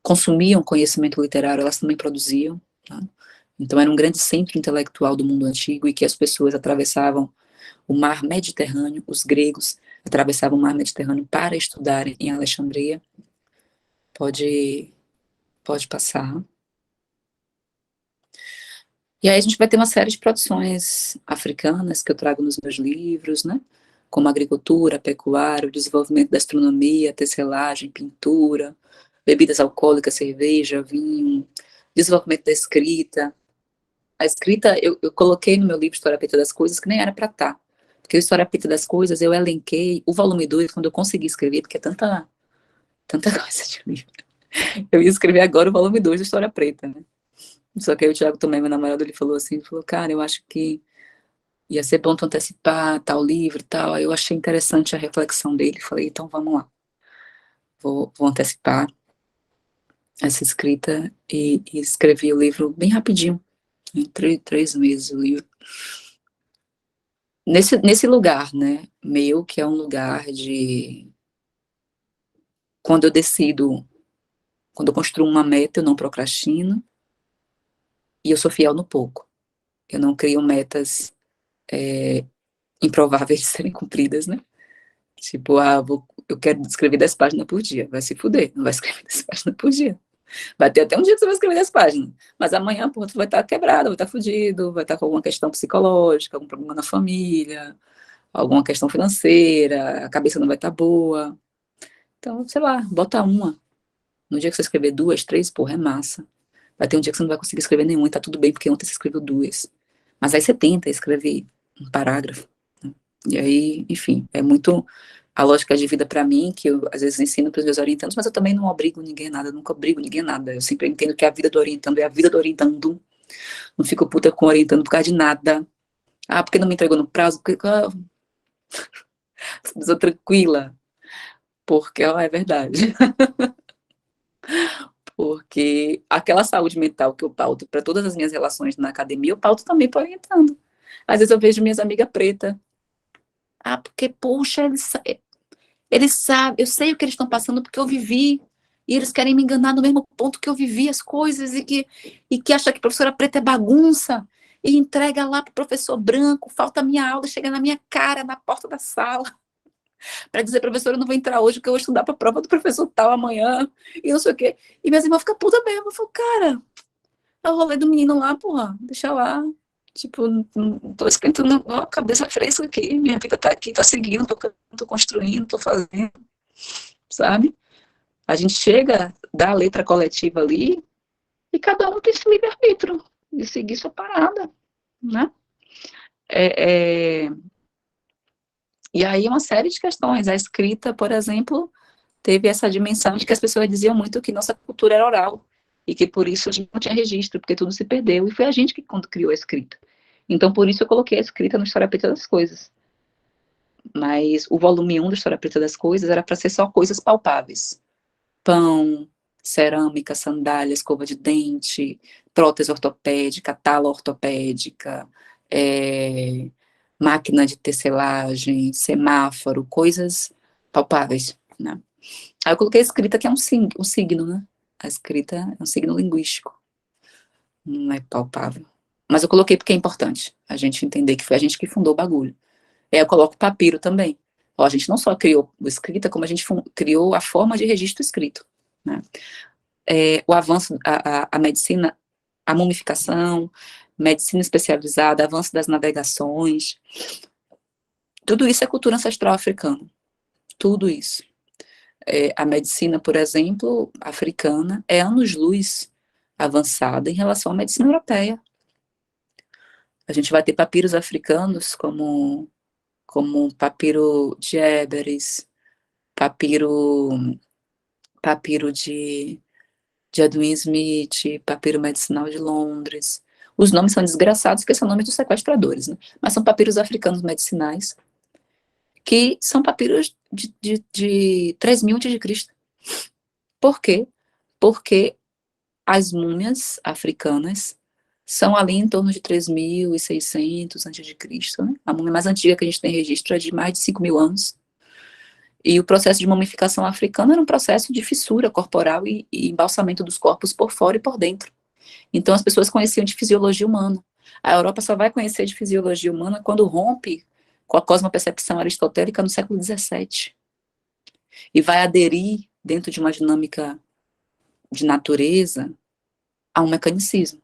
consumiam conhecimento literário, elas também produziam, tá? Então era um grande centro intelectual do mundo antigo, e que as pessoas atravessavam o mar Mediterrâneo, os gregos atravessavam o mar Mediterrâneo para estudarem em Alexandria. Pode passar. E aí a gente vai ter uma série de produções africanas que eu trago nos meus livros, né? Como agricultura, pecuária, o desenvolvimento da astronomia, tecelagem, pintura, bebidas alcoólicas, cerveja, vinho, desenvolvimento da escrita. A escrita, eu coloquei no meu livro História Preta das Coisas, que nem era para estar. Porque o História Preta das Coisas, eu elenquei o volume 2, quando eu consegui escrever, porque é tanta coisa de livro. Eu ia escrever agora o volume 2 do História Preta, né? Só que aí o Thiago também, meu namorado, ele falou assim, cara, eu acho que ia ser bom tu antecipar tal livro e tal. Aí eu achei interessante a reflexão dele, falei, então vamos lá. Vou antecipar essa escrita e escrevi o livro bem rapidinho, em 3 meses o livro. Nesse lugar, né, meu, que é um lugar de... Quando eu construo uma meta, eu não procrastino, e eu sou fiel no pouco. Eu não crio metas improváveis de serem cumpridas, né? Tipo, eu quero escrever 10 páginas por dia. Vai se fuder, não vai escrever 10 páginas por dia. Vai ter até um dia que você vai escrever 10 páginas. Mas amanhã, porra, tu vai estar quebrado, vai estar fudido, vai estar com alguma questão psicológica, algum problema na família, alguma questão financeira, a cabeça não vai estar boa. Então, sei lá, bota uma. No dia que você escrever 2, 3, porra, é massa. Vai ter um dia que você não vai conseguir escrever nenhuma, e tá tudo bem, porque ontem você escreveu 2. Mas aí você tenta escrever um parágrafo. Né? E aí, enfim, é muito a lógica de vida para mim, que eu às vezes ensino para os meus orientandos, mas eu também não obrigo ninguém a nada, eu nunca obrigo ninguém a nada. Eu sempre entendo que a vida do orientando é a vida do orientando. Não fico puta com o orientando por causa de nada. Ah, porque não me entregou no prazo? Porque pessoa tranquila. Porque, ó, é verdade. Porque aquela saúde mental que eu pauto para todas as minhas relações na academia, eu pauto também para orientando. Às vezes eu vejo minhas amigas pretas. Ah, porque, poxa, eles sabem, eu sei o que eles estão passando porque eu vivi. E eles querem me enganar no mesmo ponto que eu vivi as coisas e que acha que professora preta é bagunça e entrega lá para o professor branco, falta a minha aula, chega na minha cara, na porta da sala, para dizer, professora, eu não vou entrar hoje porque eu vou estudar para a prova do professor tal amanhã, e não sei o quê. E minhas irmãs ficam puta mesmo. Eu falo, cara, é o rolê do menino lá, porra, deixa lá. Tipo, não tô esquentando a cabeça fresca aqui, minha vida tá aqui, tá seguindo, tô construindo, tô fazendo, sabe? A gente chega, dá a letra coletiva ali, e cada um tem esse livre-arbítrio de seguir sua parada, né? E aí uma série de questões. A escrita, por exemplo, teve essa dimensão de que as pessoas diziam muito que nossa cultura era oral, e que por isso a gente não tinha registro, porque tudo se perdeu, e foi a gente que quando criou a escrita. Então, por isso eu coloquei a escrita no História Preta das Coisas. Mas o volume 1 do História Preta das Coisas era para ser só coisas palpáveis. Pão, cerâmica, sandália, escova de dente, prótese ortopédica, tala ortopédica, máquina de tecelagem, semáforo, coisas palpáveis, né? Aí eu coloquei a escrita, que é um signo, né? A escrita é um signo linguístico, não é palpável. Mas eu coloquei porque é importante a gente entender que foi a gente que fundou o bagulho. Aí eu coloco papiro também. Ó, a gente não só criou a escrita, como a gente criou a forma de registro escrito, né? O avanço, a medicina, a mumificação, medicina especializada, avanço das navegações, tudo isso é cultura ancestral africana, tudo isso. A medicina, por exemplo, africana, é anos-luz avançada em relação à medicina europeia. A gente vai ter papiros africanos como papiro de Éberes, papiro de Edwin Smith, papiro medicinal de Londres. Os nomes são desgraçados, porque são nomes dos sequestradores, né? Mas são papiros africanos medicinais, que são papiros de 3.000 a.C. Por quê? Porque as múmias africanas são ali em torno de 3.600 a.C., né? A múmia mais antiga que a gente tem registro é de mais de 5.000 anos. E o processo de mumificação africana era um processo de fissura corporal e embalsamento dos corpos por fora e por dentro. Então as pessoas conheciam de fisiologia humana. A Europa só vai conhecer de fisiologia humana quando rompe com a cosmopercepção aristotélica no século XVII. E vai aderir, dentro de uma dinâmica de natureza, a um mecanicismo.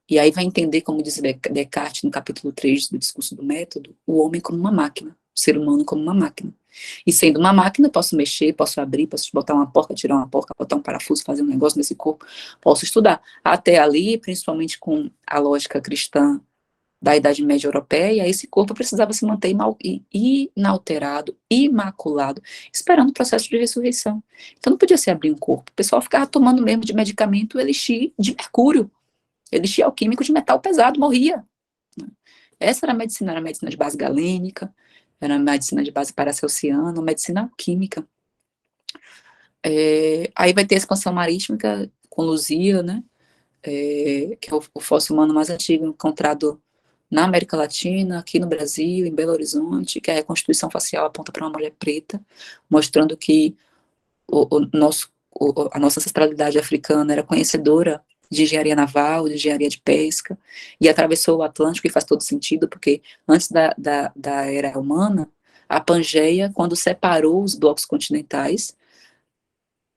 E aí vai entender, como diz Descartes no capítulo 3 do Discurso do Método, o homem como uma máquina, o ser humano como uma máquina. E sendo uma máquina, posso mexer, posso abrir, posso botar uma porca, tirar uma porca, botar um parafuso, fazer um negócio nesse corpo, posso estudar. Até ali, principalmente com a lógica cristã da Idade Média Europeia, esse corpo precisava se manter inalterado, imaculado, esperando o processo de ressurreição. Então não podia se abrir um corpo. O pessoal ficava tomando mesmo de medicamento elixir de mercúrio, elixir alquímico de metal pesado, morria. Essa era a medicina de base galênica, era a medicina de base paracelsiana, medicina alquímica. Aí vai ter a expansão marítima com Luzia, né? Que é o fóssil humano mais antigo encontrado na América Latina, aqui no Brasil, em Belo Horizonte, que a reconstituição facial aponta para uma mulher preta, mostrando que a nossa ancestralidade africana era conhecedora de engenharia naval, de engenharia de pesca, e atravessou o Atlântico, e faz todo sentido, porque antes da era humana, a Pangeia, quando separou os blocos continentais,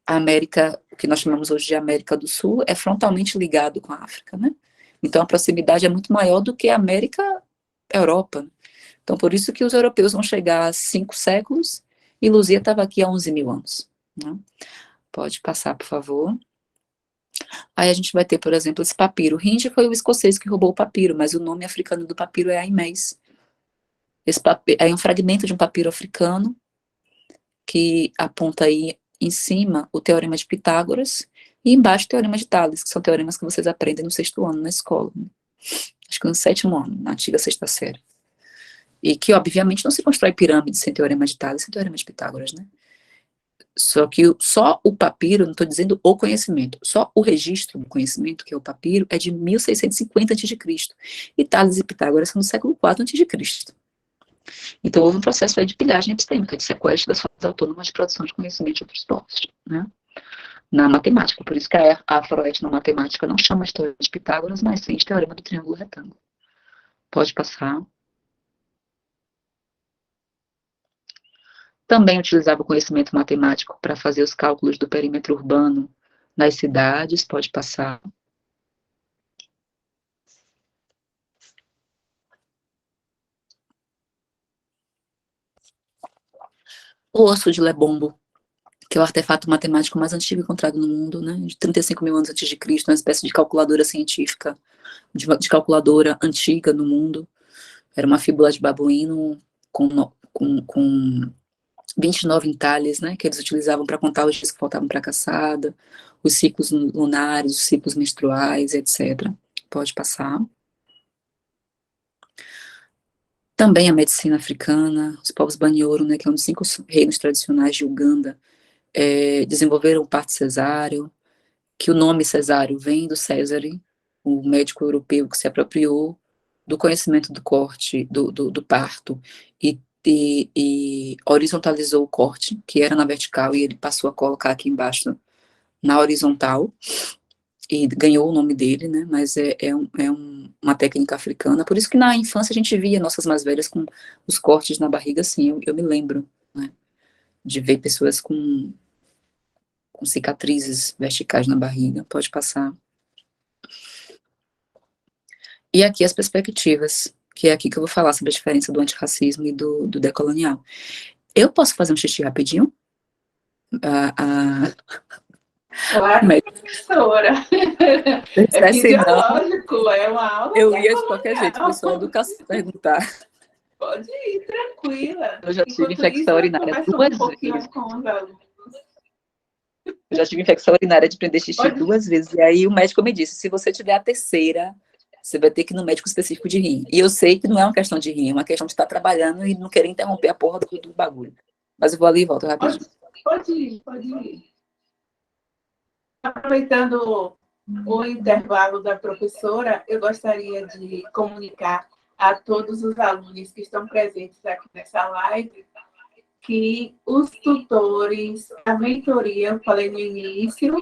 a América, o que nós chamamos hoje de América do Sul, é frontalmente ligado com a África, né? Então a proximidade é muito maior do que a América-Europa. Então por isso que os europeus vão chegar a 5 séculos, e Luzia estava aqui há 11.000 anos, né? Pode passar, por favor. Aí a gente vai ter, por exemplo, esse papiro. Rinde foi o escocês que roubou o papiro, mas o nome africano do papiro é Aimés. Esse papiro é um fragmento de um papiro africano que aponta aí em cima o teorema de Pitágoras e embaixo o teorema de Tales, que são teoremas que vocês aprendem no 6º ano na escola, né? Acho que no 7º ano, na antiga 6ª série. E que, obviamente, não se constrói pirâmide sem teorema de Tales, sem teorema de Pitágoras, né? Só que só o papiro, não estou dizendo o conhecimento, só o registro do conhecimento, que é o papiro, é de 1650 a.C. E Tales e Pitágoras são do século IV a.C. Então houve um processo aí de pilhagem epistêmica, de sequestro das formas autônomas de produção de conhecimento de outros povos, né? Na matemática, por isso que a afroetnomatemática não chama de teorema de Pitágoras, mas sim de teorema do triângulo retângulo. Pode passar. Também utilizava o conhecimento matemático para fazer os cálculos do perímetro urbano nas cidades. Pode passar. O osso de Lebombo, que é o artefato matemático mais antigo encontrado no mundo, né, de 35.000 anos antes de Cristo, uma espécie de calculadora científica, de calculadora antiga no mundo. Era uma fíbula de babuíno com com 29 entalhes, né, que eles utilizavam para contar os dias que faltavam para a caçada, os ciclos lunares, os ciclos menstruais, etc. Pode passar. Também a medicina africana, os povos Banhoro, né, que é um dos 5 reinos tradicionais de Uganda, desenvolveram o parto cesáreo, que o nome cesáreo vem do Césare, o médico europeu que se apropriou do conhecimento do corte, do parto, e horizontalizou o corte, que era na vertical, e ele passou a colocar aqui embaixo na horizontal, e ganhou o nome dele, né, mas uma técnica africana, por isso que na infância a gente via nossas mais velhas com os cortes na barriga, assim, eu me lembro, né, de ver pessoas com cicatrizes verticais na barriga. Pode passar. E aqui as perspectivas, que é aqui que eu vou falar sobre a diferença do antirracismo e do decolonial. Eu posso fazer um xixi rapidinho? Claro, professora. É Não, fisiológico, é uma aula eu ia de qualquer jeito, decolonial. foi só educação perguntar. Pode ir, tranquila. Eu já tive Enquanto isso, infecção urinária conversa um 2 pouquinho vezes. com os alunos. Eu já tive infecção urinária de prender xixi Pode. 2 vezes. E aí o médico me disse, se você tiver a terceira, você vai ter que ir no médico específico de rim. E eu sei que não é uma questão de rim, é uma questão de estar trabalhando e não querer interromper a porra do bagulho. Mas eu vou ali e volto rapidinho. Pode ir, pode ir. Aproveitando o intervalo da professora, eu gostaria de comunicar a todos os alunos que estão presentes aqui nessa live que os tutores, a mentoria, eu falei no início,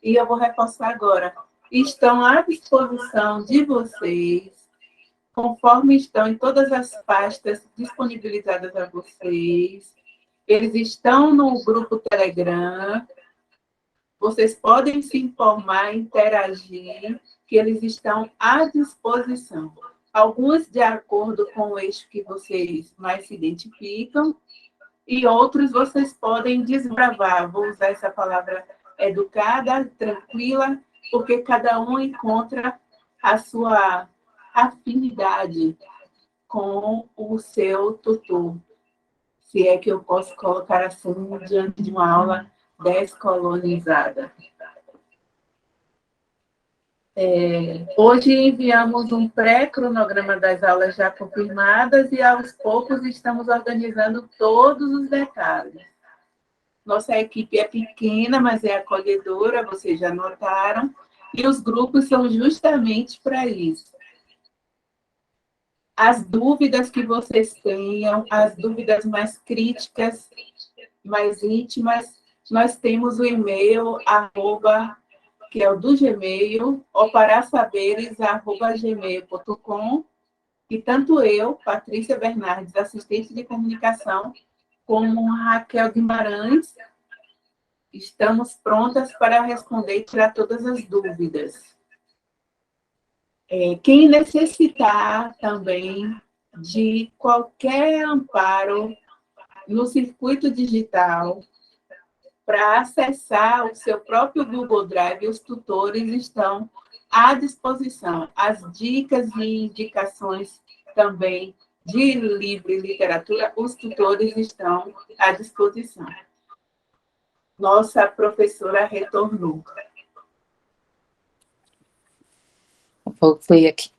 e eu vou reforçar agora, estão à disposição de vocês, conforme estão em todas as pastas disponibilizadas a vocês. Eles estão no grupo Telegram. Vocês podem se informar, interagir, que eles estão à disposição. Alguns de acordo com o eixo que vocês mais se identificam, e outros vocês podem desbravar. Vou usar essa palavra educada, tranquila, porque cada um encontra a sua afinidade com o seu tutor. Se é que eu posso colocar assim diante de uma aula descolonizada. Hoje enviamos um pré-cronograma das aulas já confirmadas e, aos poucos, estamos organizando todos os detalhes. Nossa equipe é pequena, mas é acolhedora, vocês já notaram, e os grupos são justamente para isso. As dúvidas que vocês tenham, as dúvidas mais críticas, mais íntimas, nós temos o e-mail, que é o do Gmail, oparasaberes@gmail.com, e tanto eu, Patrícia Bernardes, assistente de comunicação, como Raquel Guimarães, estamos prontas para responder e tirar todas as dúvidas. Quem necessitar também de qualquer amparo no circuito digital, para acessar o seu próprio Google Drive, os tutores estão à disposição. As dicas e indicações também de livro e literatura, os tutores estão à disposição. Nossa professora retornou. Voltei aqui.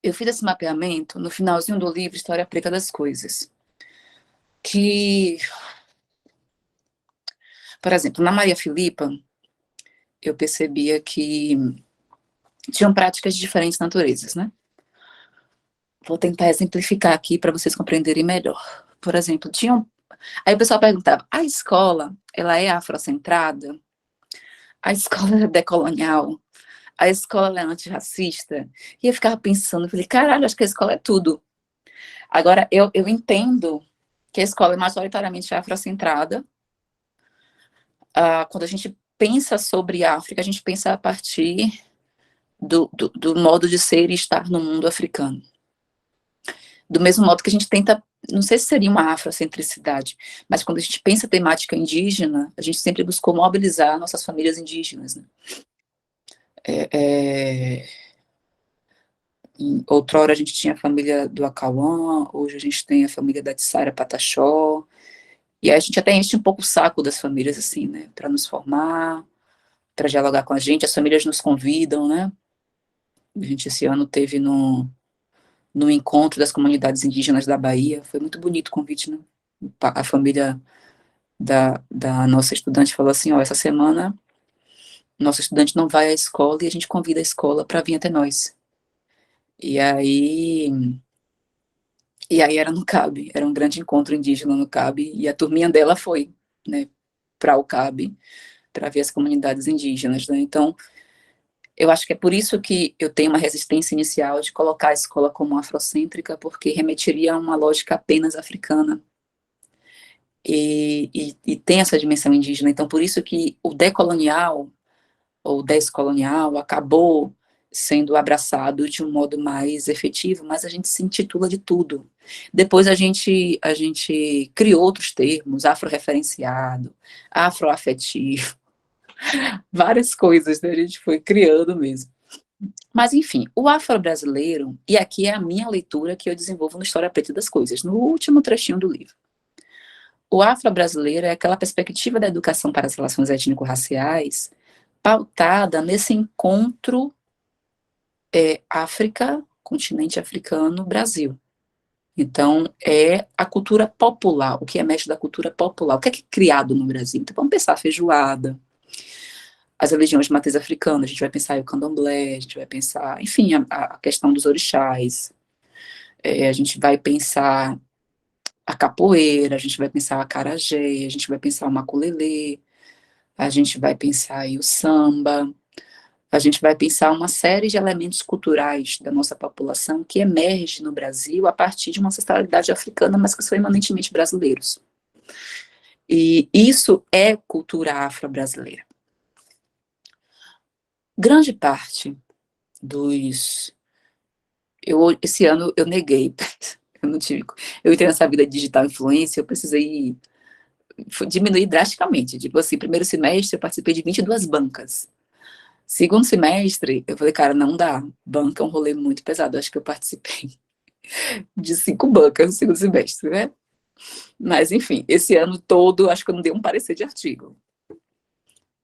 Eu fiz esse mapeamento no finalzinho do livro História Preta das Coisas. Que, por exemplo, na Maria Filipa, eu percebia que tinham práticas de diferentes naturezas, né? Vou tentar exemplificar aqui para vocês compreenderem melhor. Por exemplo, aí o pessoal perguntava, a escola, ela é afrocentrada? A escola é decolonial? A escola é antirracista? E eu ficava pensando, falei, caralho, acho que a escola é tudo. Agora, eu entendo que a escola é majoritariamente afrocentrada. Quando a gente pensa sobre a África, a gente pensa a partir do modo de ser e estar no mundo africano. Do mesmo modo que a gente tenta, não sei se seria uma afrocentricidade, mas quando a gente pensa temática indígena, a gente sempre buscou mobilizar nossas famílias indígenas, né? Outrora a gente tinha a família do Acauã, hoje a gente tem a família da Tsara Pataxó, e aí a gente até enche um pouco o saco das famílias, assim, né, para nos formar, para dialogar com a gente, as famílias nos convidam, né, a gente esse ano teve no encontro das comunidades indígenas da Bahia, foi muito bonito o convite, né, a família da nossa estudante falou assim, ó, essa semana nosso estudante não vai à escola e a gente convida a escola para vir até nós. E aí, e aí era no CAB, era um grande encontro indígena no CAB, e a turminha dela foi, né, para o CAB, para ver as comunidades indígenas, né? Então, eu acho que é por isso que eu tenho uma resistência inicial de colocar a escola como afrocêntrica, porque remeteria a uma lógica apenas africana. E tem essa dimensão indígena. Então, por isso que o decolonial, ou descolonial, acabou sendo abraçado de um modo mais efetivo, mas a gente se intitula de tudo. Depois a gente criou outros termos, afro-referenciado, afroafetivo, várias coisas, né? A gente foi criando mesmo. Mas, enfim, o afro-brasileiro, e aqui é a minha leitura que eu desenvolvo no História Preta das Coisas, no último trechinho do livro. O afro-brasileiro é aquela perspectiva da educação para as relações étnico-raciais pautada nesse encontro África, continente africano, Brasil. Então, é a cultura popular, o que emerge da cultura popular, o que é criado no Brasil. Então, vamos pensar a feijoada, as religiões de matriz africana, a gente vai pensar o candomblé, a gente vai pensar, enfim, a questão dos orixás, a gente vai pensar a capoeira, a gente vai pensar o acarajé, a gente vai pensar o maculelê, a gente vai pensar aí o samba, a gente vai pensar uma série de elementos culturais da nossa população que emerge no Brasil a partir de uma ancestralidade africana, mas que são eminentemente brasileiros. E isso é cultura afro-brasileira. Grande parte dos... esse ano eu neguei, eu não tive... Eu entrei nessa vida digital influência, eu precisei diminuir drasticamente. Tipo assim, primeiro semestre eu participei de 22 bancas. Segundo semestre, eu falei, cara, não dá. Banca é um rolê muito pesado. Acho que eu participei de 5 bancas no segundo semestre, né? Mas, enfim, esse ano todo, acho que eu não dei um parecer de artigo.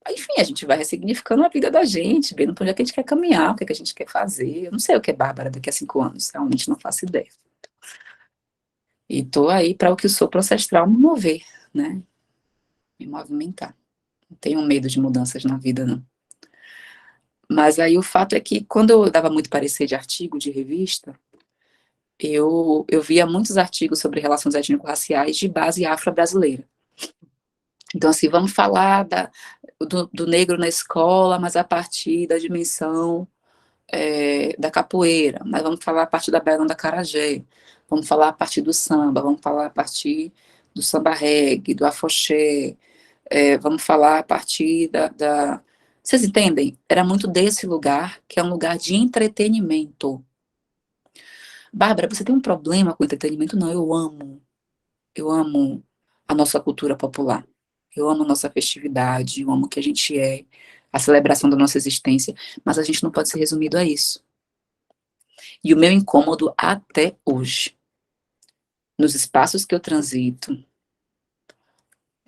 Enfim, a gente vai ressignificando a vida da gente, vendo para onde é que a gente quer caminhar, o que é que a gente quer fazer. Eu não sei o que é Bárbara daqui a 5 anos, realmente não faço ideia. E tô aí para o que eu sou pro ancestral me mover, né? Me movimentar. Não tenho medo de mudanças na vida, não. Mas aí o fato é que, quando eu dava muito parecer de artigo, de revista, eu via muitos artigos sobre relações étnico-raciais de base afro-brasileira. Então, assim, vamos falar do negro na escola, mas a partir da dimensão da capoeira, mas vamos falar a partir da baiana da acarajé, vamos falar a partir do samba, vamos falar a partir do samba reggae, do afoxé, vamos falar a partir da... Vocês entendem? Era muito desse lugar, que é um lugar de entretenimento. Bárbara, você tem um problema com entretenimento? Não, eu amo a nossa cultura popular, eu amo a nossa festividade, eu amo o que a gente é, a celebração da nossa existência, mas a gente não pode ser resumido a isso. E o meu incômodo até hoje, nos espaços que eu transito,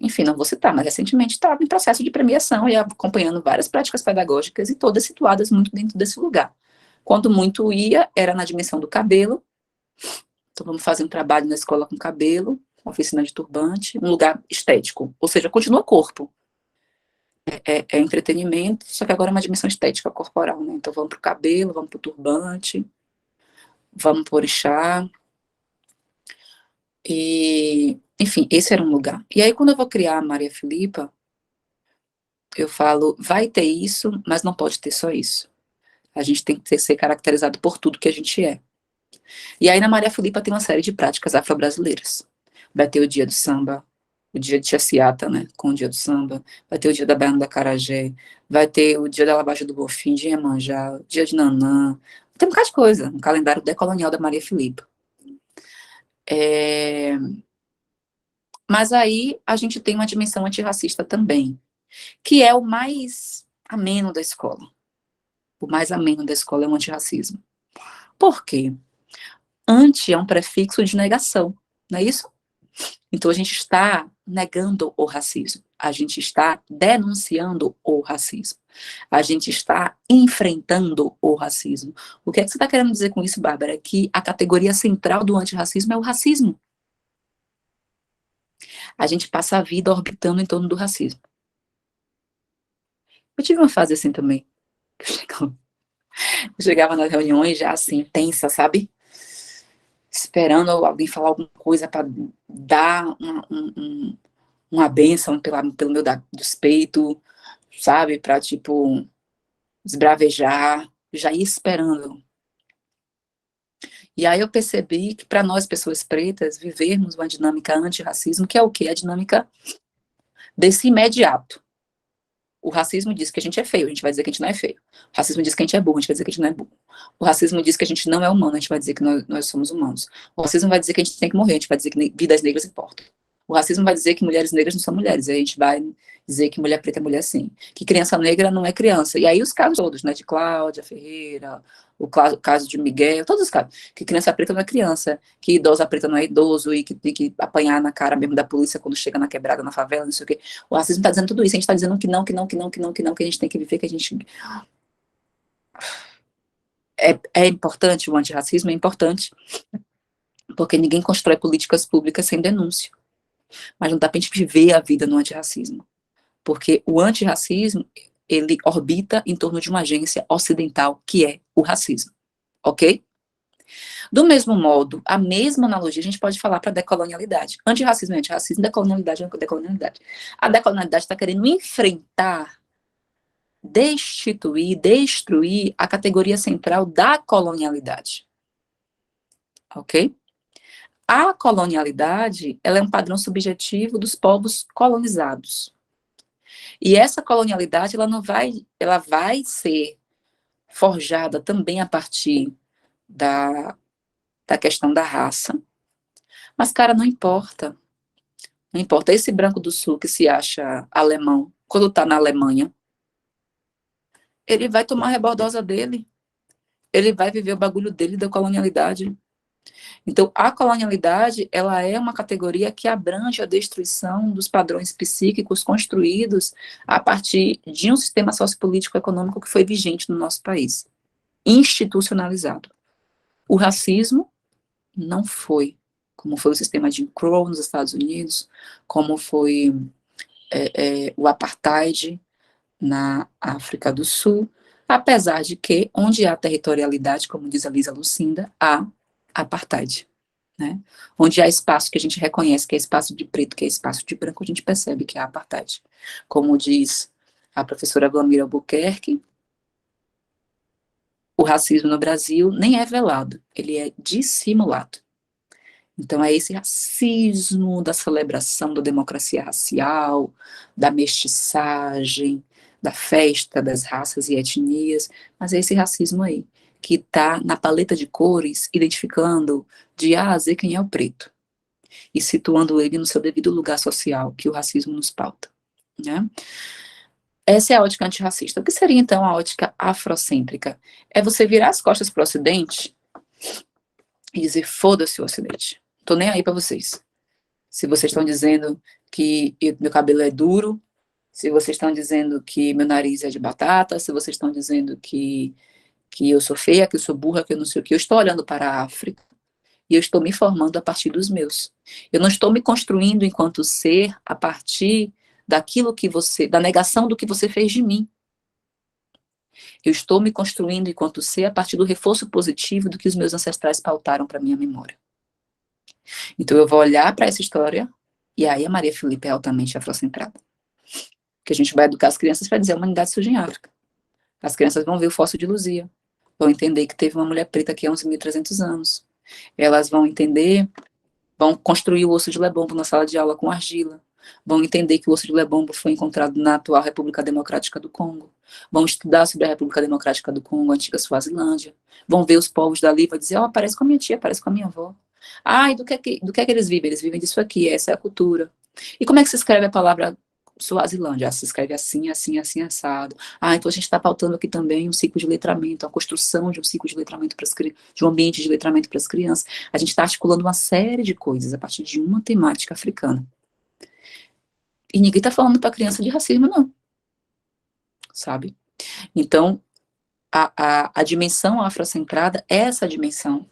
enfim, não vou citar, mas recentemente estava em processo de premiação e acompanhando várias práticas pedagógicas e todas situadas muito dentro desse lugar. Quando muito ia, era na dimensão do cabelo. Então vamos fazer um trabalho na escola com cabelo, oficina de turbante, um lugar estético, ou seja, continua corpo. É entretenimento, só que agora é uma dimensão estética corporal, né? Então vamos para o cabelo, vamos para o turbante, vamos para o orixá. E, enfim, esse era um lugar. E aí, quando eu vou criar a Maria Filipa, eu falo, vai ter isso, mas não pode ter só isso. A gente tem que ser caracterizado por tudo que a gente é. E aí, na Maria Filipa, tem uma série de práticas afro-brasileiras. Vai ter o dia do samba, o dia de Chaciata, né, com o dia do samba, vai ter o dia da Baiana da Acarajé, vai ter o dia da Lavagem do Bofim, de Iemanjá, o dia de Nanã, tem um bocado de coisa, no calendário decolonial da Maria Filipa. Mas aí a gente tem uma dimensão antirracista também, que é o mais ameno da escola. O mais ameno da escola é o antirracismo. Por quê? Anti é um prefixo de negação, não é isso? Então, a gente está negando o racismo, a gente está denunciando o racismo, a gente está enfrentando o racismo. O que é que você está querendo dizer com isso, Bárbara? Que a categoria central do antirracismo é o racismo. A gente passa a vida orbitando em torno do racismo. Eu tive uma fase assim também. Eu chegava nas reuniões já assim, tensa, sabe? Esperando alguém falar alguma coisa para dar uma bênção pelo meu despeito, sabe? Para, tipo, esbravejar, já ia esperando. E aí eu percebi que para nós, pessoas pretas, vivermos uma dinâmica antirracismo, que é o quê? A dinâmica desse imediato. O racismo diz que a gente é feio, a gente vai dizer que a gente não é feio. O racismo diz que a gente é burro, a gente vai dizer que a gente não é burro. O racismo diz que a gente não é humano, a gente vai dizer que nós somos humanos. O racismo vai dizer que a gente tem que morrer, a gente vai dizer que vidas negras importam. O racismo vai dizer que mulheres negras não são mulheres, e a gente vai dizer que mulher preta é mulher sim. Que criança negra não é criança. E aí os casos todos, né, de Cláudia Ferreira, o caso de Miguel, todos os casos. Que criança preta não é criança, que idosa preta não é idoso, e que tem que apanhar na cara mesmo da polícia quando chega na quebrada, na favela, não sei o quê. O racismo está dizendo tudo isso, a gente está dizendo que não, que a gente tem que viver, que a gente... É importante o antirracismo, é importante, porque ninguém constrói políticas públicas sem denúncia. Mas não dá pra gente viver a vida no antirracismo. Porque o antirracismo, ele orbita em torno de uma agência ocidental, que é o racismo. Ok? Do mesmo modo, a mesma analogia a gente pode falar para a decolonialidade. Antirracismo é antirracismo, decolonialidade é decolonialidade. A decolonialidade está querendo enfrentar, destituir, destruir a categoria central da colonialidade. Ok? A colonialidade, ela é um padrão subjetivo dos povos colonizados. E essa colonialidade, ela vai ser forjada também a partir da questão da raça. Mas, cara, não importa. Não importa. Esse branco do sul que se acha alemão, quando está na Alemanha, ele vai tomar a rebordosa dele. Ele vai viver o bagulho dele da colonialidade. Então, a colonialidade, ela é uma categoria que abrange a destruição dos padrões psíquicos construídos a partir de um sistema sociopolítico-econômico que foi vigente no nosso país, institucionalizado. O racismo não foi, como foi o sistema de Jim Crow nos Estados Unidos, como foi o apartheid na África do Sul, apesar de que, onde há territorialidade, como diz a Lisa Lucinda, há apartheid. Né? Onde há espaço que a gente reconhece que é espaço de preto, que é espaço de branco, a gente percebe que há apartheid. Como diz a professora Vlamira Albuquerque, o racismo no Brasil nem é velado, ele é dissimulado. Então é esse racismo da celebração da democracia racial, da mestiçagem, da festa das raças e etnias, mas é esse racismo aí, que está na paleta de cores, identificando de A a Z quem é o preto, e situando ele no seu devido lugar social, que o racismo nos pauta. Né? Essa é a ótica antirracista. O que seria, então, a ótica afrocêntrica? É você virar as costas para o Ocidente e dizer, foda-se o Ocidente. Tô nem aí para vocês. Se vocês estão dizendo que meu cabelo é duro, se vocês estão dizendo que meu nariz é de batata, se vocês estão dizendo que eu sou feia, que eu sou burra, que eu não sei o que, eu estou olhando para a África e eu estou me formando a partir dos meus. Eu não estou me construindo enquanto ser a partir daquilo que da negação do que você fez de mim. Eu estou me construindo enquanto ser a partir do reforço positivo do que os meus ancestrais pautaram para minha memória. Então eu vou olhar para essa história, e aí a Maria Filipe é altamente afrocentrada. Que a gente vai educar as crianças para dizer a humanidade surge em África. As crianças vão ver o fóssil de Luzia, vão entender que teve uma mulher preta aqui há 11.300 anos. Elas vão entender, vão construir o osso de Lebombo na sala de aula com argila, vão entender que o osso de Lebombo foi encontrado na atual República Democrática do Congo, vão estudar sobre a República Democrática do Congo, a antiga Suazilândia, vão ver os povos dali e vão dizer, parece com a minha tia, parece com a minha avó. E do que é que eles vivem? Eles vivem disso aqui, essa é a cultura. E como é que se escreve a palavra Suazilândia, se escreve assim, assim, assim, assado. Então a gente está pautando aqui também um ciclo de letramento, a construção de um ciclo de letramento para as crianças, de um ambiente de letramento para as crianças. A gente está articulando uma série de coisas a partir de uma temática africana. E ninguém está falando para a criança de racismo, não. Sabe? Então, a dimensão afrocentrada é essa dimensão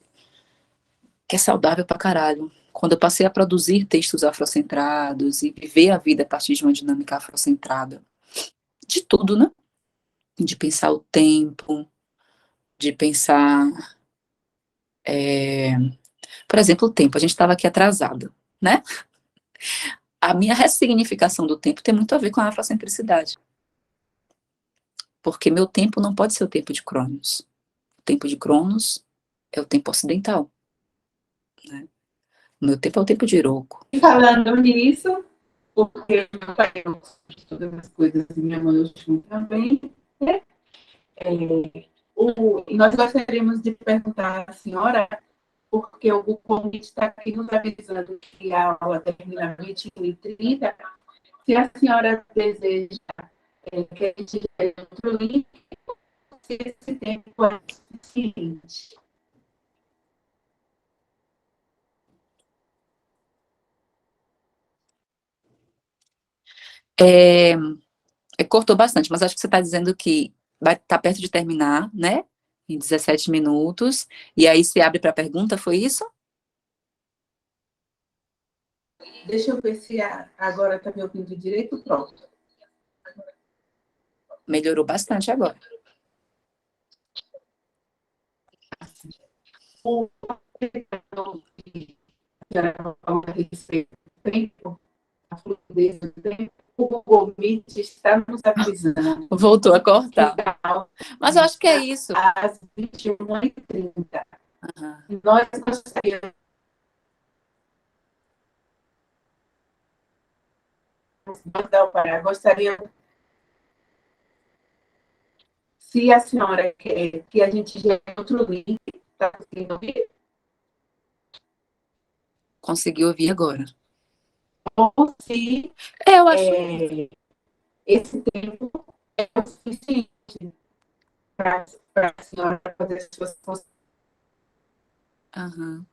que é saudável pra caralho. Quando eu passei a produzir textos afrocentrados e viver a vida a partir de uma dinâmica afrocentrada, de tudo, né? De pensar o tempo, de pensar, por exemplo, o tempo. A gente estava aqui atrasado, né? A minha ressignificação do tempo tem muito a ver com a afrocentricidade. Porque meu tempo não pode ser o tempo de Cronos. O tempo de Cronos é o tempo ocidental, né? O meu tempo é o tempo de Iroko. E falando nisso, porque meu pai gosta de todas as coisas e minha mãe eu também, né? Nós gostaríamos de perguntar à senhora, porque o convite está aqui nos avisando que a aula termina às 21h30, se a senhora deseja que a gente gere outro link, se esse tempo é suficiente. Cortou bastante, mas acho que você está dizendo que vai estar perto de terminar, né? Em 17 minutos. E aí se abre para pergunta, foi isso? Deixa eu ver se agora está me ouvindo direito. Pronto. Melhorou bastante agora. O tempo, a fluidez do tempo, o convite está nos avisando. Voltou a cortar. Mas eu acho que é isso. Às 21h30. Uhum. Nós gostaríamos, se a senhora quer que a gente gere outro link, está conseguindo ouvir? Conseguiu ouvir agora. Ou se Eu acho. esse tempo é o suficiente para a senhora fazer as suas Uhum.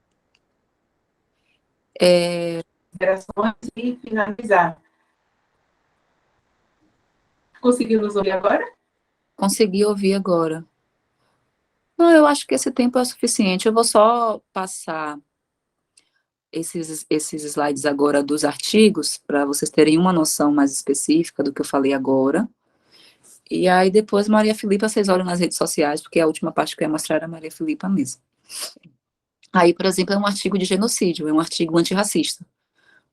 considerações e finalizar. Conseguiu nos ouvir agora? Consegui ouvir agora. Não, eu acho que esse tempo é o suficiente. Eu vou só passar esses slides agora dos artigos, para vocês terem uma noção mais específica do que eu falei agora. E aí depois, Maria Filipa, vocês olham nas redes sociais, porque a última parte que eu ia mostrar era a Maria Filipa mesmo. Aí, por exemplo, é um artigo de genocídio, é um artigo antirracista.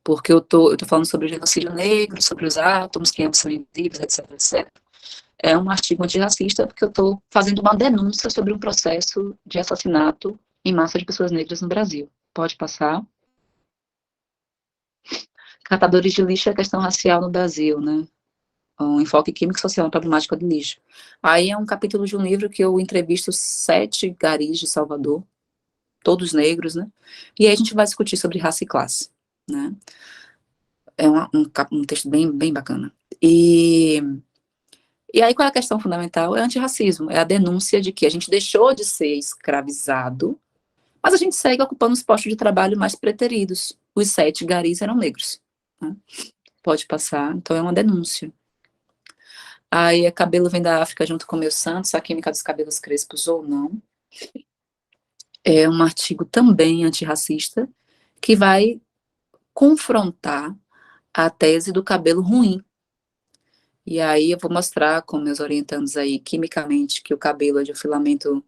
Porque eu tô falando sobre o genocídio negro, sobre os átomos, que são invisíveis, etc, etc. É um artigo antirracista porque eu estou fazendo uma denúncia sobre um processo de assassinato em massa de pessoas negras no Brasil. Pode passar. Catadores de lixo é a questão racial no Brasil, né? Um enfoque químico e social na problemática do lixo. Aí é um capítulo de um livro que eu entrevisto 7 garis de Salvador, todos negros, né? E aí a gente vai discutir sobre raça e classe, né? É um texto bem, bem bacana. E aí qual é a questão fundamental? É antirracismo, é a denúncia de que a gente deixou de ser escravizado, mas a gente segue ocupando os postos de trabalho mais preteridos. Os 7 garis eram negros, né? Pode passar, então é uma denúncia. Aí cabelo vem da África junto com Meu Santos, a química dos cabelos crespos ou não. É um artigo também antirracista, que vai confrontar a tese do cabelo ruim. E aí eu vou mostrar com meus orientandos aí, quimicamente, que o cabelo é de um filamento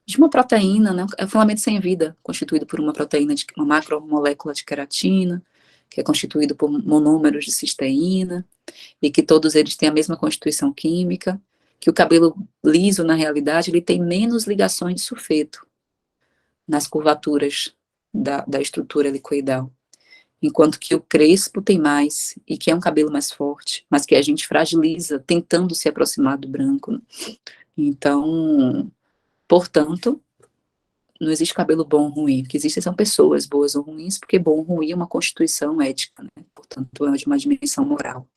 de uma proteína, né? É um filamento sem vida, constituído por uma proteína, uma macromolécula de queratina, que é constituído por monômeros de cisteína, e que todos eles têm a mesma constituição química, que o cabelo liso, na realidade, ele tem menos ligações de sulfeto nas curvaturas da estrutura helicoidal, enquanto que o crespo tem mais, e que é um cabelo mais forte, mas que a gente fragiliza tentando se aproximar do branco. Então, portanto, não existe cabelo bom ou ruim, o que existem são pessoas boas ou ruins, porque bom ou ruim é uma constituição ética, né? Portanto, é de uma dimensão moral.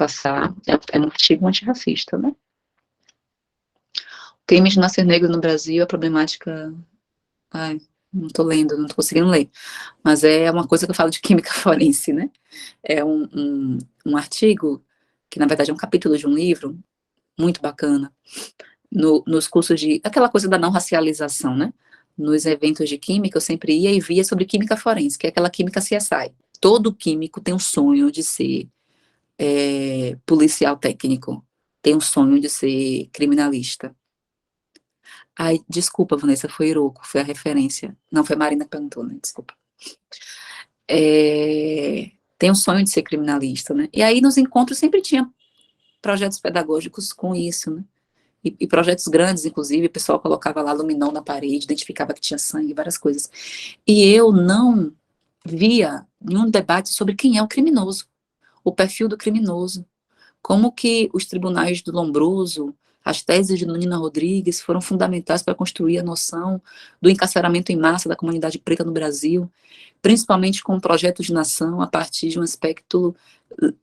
passar. É um artigo antirracista, né? Crimes de nascer negro no Brasil, a problemática... Ai, não tô lendo, não tô conseguindo ler. Mas é uma coisa que eu falo de química forense, né? É um artigo, que na verdade é um capítulo de um livro, muito bacana, nos cursos de... Aquela coisa da não racialização, né? Nos eventos de química, eu sempre ia e via sobre química forense, que é aquela química CSI. Todo químico tem um sonho de ser policial técnico, tem um sonho de ser criminalista. Ai, desculpa, Vanessa, foi Iroco, foi a referência. Não, foi Marina que perguntou, né? Desculpa. Tem um sonho de ser criminalista, né? E aí nos encontros sempre tinha projetos pedagógicos com isso, né? E projetos grandes, inclusive, o pessoal colocava lá luminol na parede, identificava que tinha sangue, várias coisas. E eu não via nenhum debate sobre quem é o criminoso, o perfil do criminoso, como que os tribunais do Lombroso, as teses de Nina Rodrigues foram fundamentais para construir a noção do encarceramento em massa da comunidade preta no Brasil, principalmente com o projeto de nação a partir de um aspecto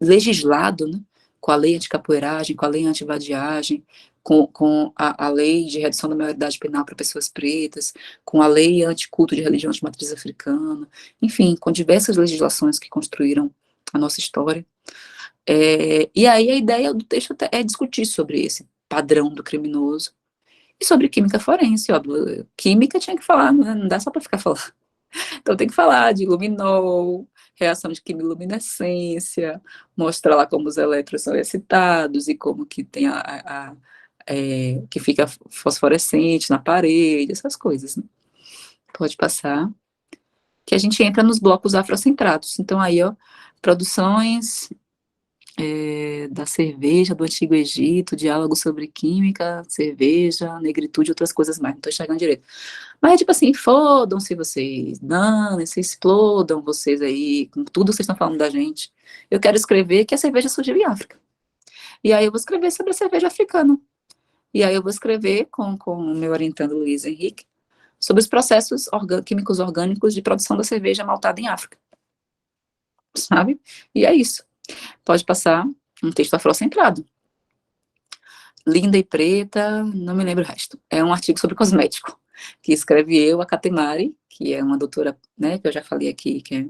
legislado, né, com a lei anticapoeiragem, com a lei antivadiagem, com a lei de redução da maioridade penal para pessoas pretas, com a lei anticulto de religião de matriz africana, enfim, com diversas legislações que construíram a nossa história. E aí a ideia do texto é discutir sobre esse padrão do criminoso e sobre química forense, óbvio. Química tinha que falar, não dá só para ficar falando. Então tem que falar de luminol, reação de quimiluminescência, mostrar lá como os elétrons são excitados e como que tem que fica fosforescente na parede, essas coisas, né? Pode passar. Que a gente entra nos blocos afrocentrados. Então aí, ó, produções da cerveja do Antigo Egito, diálogo sobre química, cerveja, negritude e outras coisas mais, não estou enxergando direito. Mas é tipo assim, fodam-se vocês, danem-se, explodam vocês aí, com tudo vocês estão falando da gente. Eu quero escrever que a cerveja surgiu em África. E aí eu vou escrever sobre a cerveja africana. E aí eu vou escrever com o meu orientando Luiz Henrique sobre os processos químicos orgânicos de produção da cerveja maltada em África. Sabe? E é isso. Pode passar um texto afrocentrado. Linda e Preta, não me lembro o resto. É um artigo sobre cosmético, que escreve eu, a Catemari, que é uma doutora, né, que eu já falei aqui, que é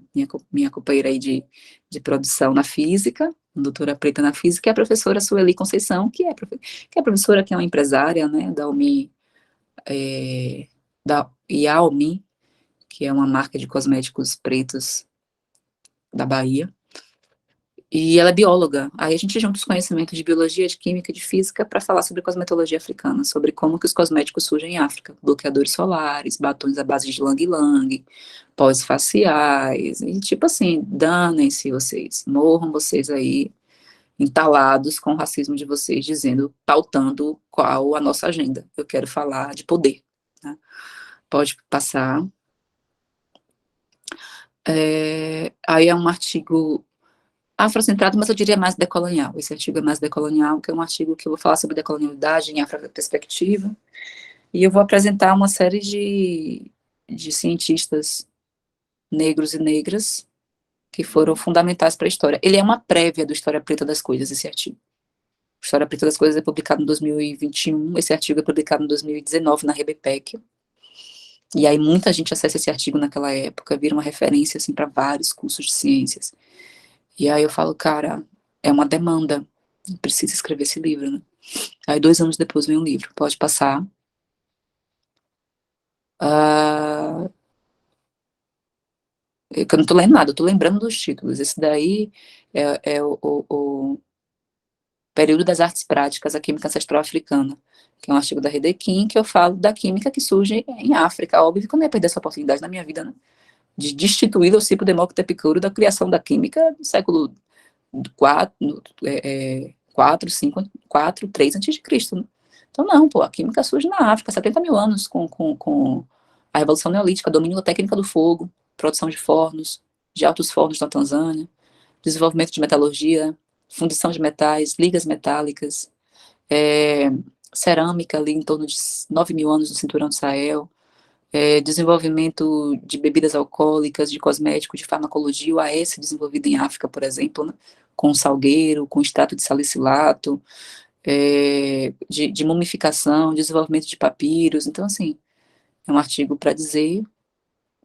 minha companheira aí de produção na física, doutora preta na física, e a professora Sueli Conceição, que é professora, que é uma empresária, né, da Yaomi, que é uma marca de cosméticos pretos da Bahia. E ela é bióloga. Aí a gente junta os conhecimentos de biologia, de química, de física para falar sobre cosmetologia africana, sobre como que os cosméticos surgem em África, bloqueadores solares, batons à base de lang-lang, pós faciais, e tipo assim, danem-se vocês, morram vocês aí, entalados com o racismo de vocês, dizendo, pautando qual a nossa agenda. Eu quero falar de poder. Né? Pode passar. Aí é um artigo afrocentrado, mas eu diria mais decolonial. Esse artigo é mais decolonial, que é um artigo que eu vou falar sobre decolonialidade em afroperspectiva, e eu vou apresentar uma série de cientistas negros e negras que foram fundamentais para a história. Ele é uma prévia do História Preta das Coisas, esse artigo. História Preta das Coisas é publicado em 2021, esse artigo é publicado em 2019 na Rebepec, e aí muita gente acessa esse artigo naquela época, vira uma referência assim, para vários cursos de ciências. E aí eu falo, cara, é uma demanda, precisa escrever esse livro, né? Aí 2 anos depois vem um livro, pode passar. Eu não tô lendo nada, eu tô lembrando dos títulos. Esse daí é o Período das Artes Práticas, a Química Ancestral Africana, que é um artigo da Redequim, que eu falo da química que surge em África. Óbvio que eu não ia perder essa oportunidade na minha vida, né? De destituir o ciclo Demócrito Epicuro da criação da química do século 4, 5, 4, 3 a.C., né? Então não, pô, a química surge na África, 70 mil anos com a Revolução Neolítica, domínio da técnica do fogo, produção de fornos, de altos fornos na Tanzânia, desenvolvimento de metalurgia, fundição de metais, ligas metálicas, cerâmica ali em torno de 9 mil anos no Cinturão de Sahel, desenvolvimento de bebidas alcoólicas, de cosméticos, de farmacologia, o AS desenvolvido em África, por exemplo, né, com salgueiro, com extrato de salicilato, de mumificação, desenvolvimento de papiros. Então, assim, é um artigo para dizer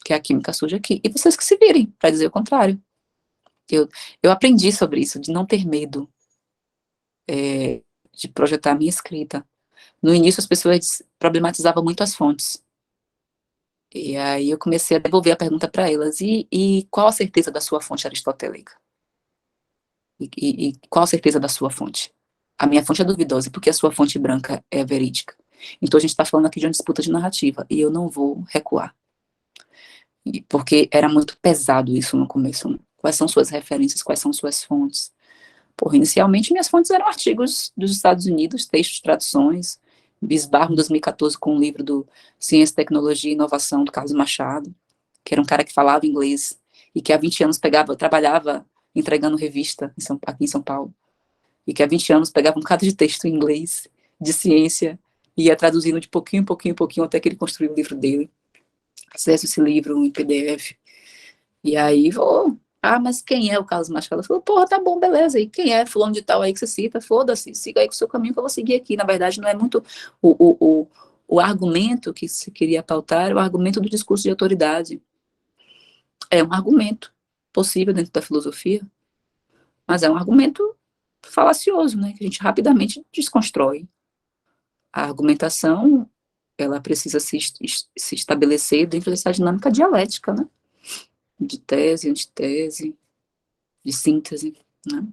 que a química surge aqui. E vocês que se virem para dizer o contrário. Eu aprendi sobre isso, de não ter medo de projetar a minha escrita. No início, as pessoas problematizavam muito as fontes. E aí eu comecei a devolver a pergunta para elas, e qual a certeza da sua fonte aristotélica? E qual a certeza da sua fonte? A minha fonte é duvidosa, porque a sua fonte branca é verídica. Então a gente está falando aqui de uma disputa de narrativa, e eu não vou recuar. Porque era muito pesado isso no começo, né? Quais são suas referências, quais são suas fontes? Porra, inicialmente minhas fontes eram artigos dos Estados Unidos, textos, traduções, Bisbarro, em 2014, com o livro do Ciência, Tecnologia e Inovação, do Carlos Machado, que era um cara que falava inglês, e que há 20 anos trabalhava entregando revista aqui em São Paulo, e que há 20 anos pegava um bocado de texto em inglês, de ciência, e ia traduzindo de pouquinho em pouquinho em pouquinho, até que ele construiu o livro dele. Acesso esse livro em PDF. E aí mas quem é o Carlos Machado? Ela falou, porra, tá bom, beleza. E quem é fulano de tal aí que você cita? Foda-se, siga aí com o seu caminho que eu vou seguir aqui. Na verdade, não é muito o argumento que se queria pautar, é o argumento do discurso de autoridade. É um argumento possível dentro da filosofia, mas é um argumento falacioso, né? Que a gente rapidamente desconstrói. A argumentação, ela precisa se estabelecer dentro dessa dinâmica dialética, né? De tese, antitese, de síntese, né?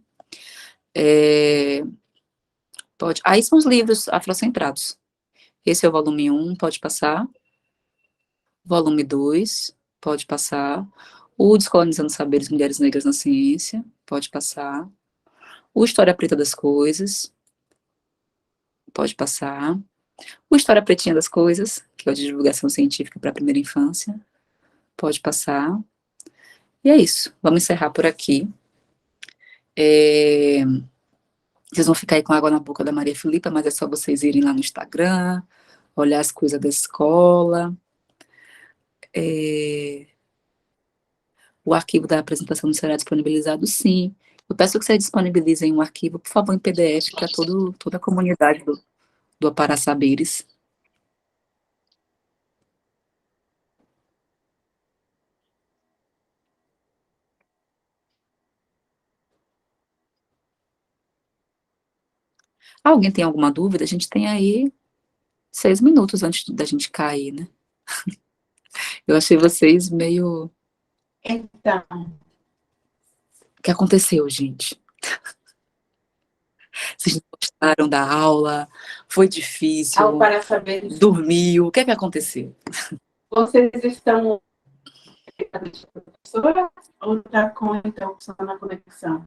Aí são os livros afrocentrados. Esse é o volume 1, pode passar. Volume 2, pode passar. O Descolonizando Saberes, Mulheres Negras na Ciência, pode passar. O História Preta das Coisas, pode passar. O História Pretinha das Coisas, que é o de divulgação científica para a primeira infância, pode passar. E é isso, vamos encerrar por aqui. Vocês vão ficar aí com água na boca da Maria Filipa, mas é só vocês irem lá no Instagram, olhar as coisas da escola. O arquivo da apresentação não será disponibilizado, sim. Eu peço que vocês disponibilizem um arquivo, por favor, em PDF, para toda a comunidade do Apará Saberes. Alguém tem alguma dúvida? A gente tem aí 6 minutos antes da gente cair, né? Eu achei vocês meio... Então, O que aconteceu, gente? Vocês não gostaram da aula? Foi difícil? para saber, Dormiu? O que é que aconteceu? vocês estão professora ou está com interrupção na conexão?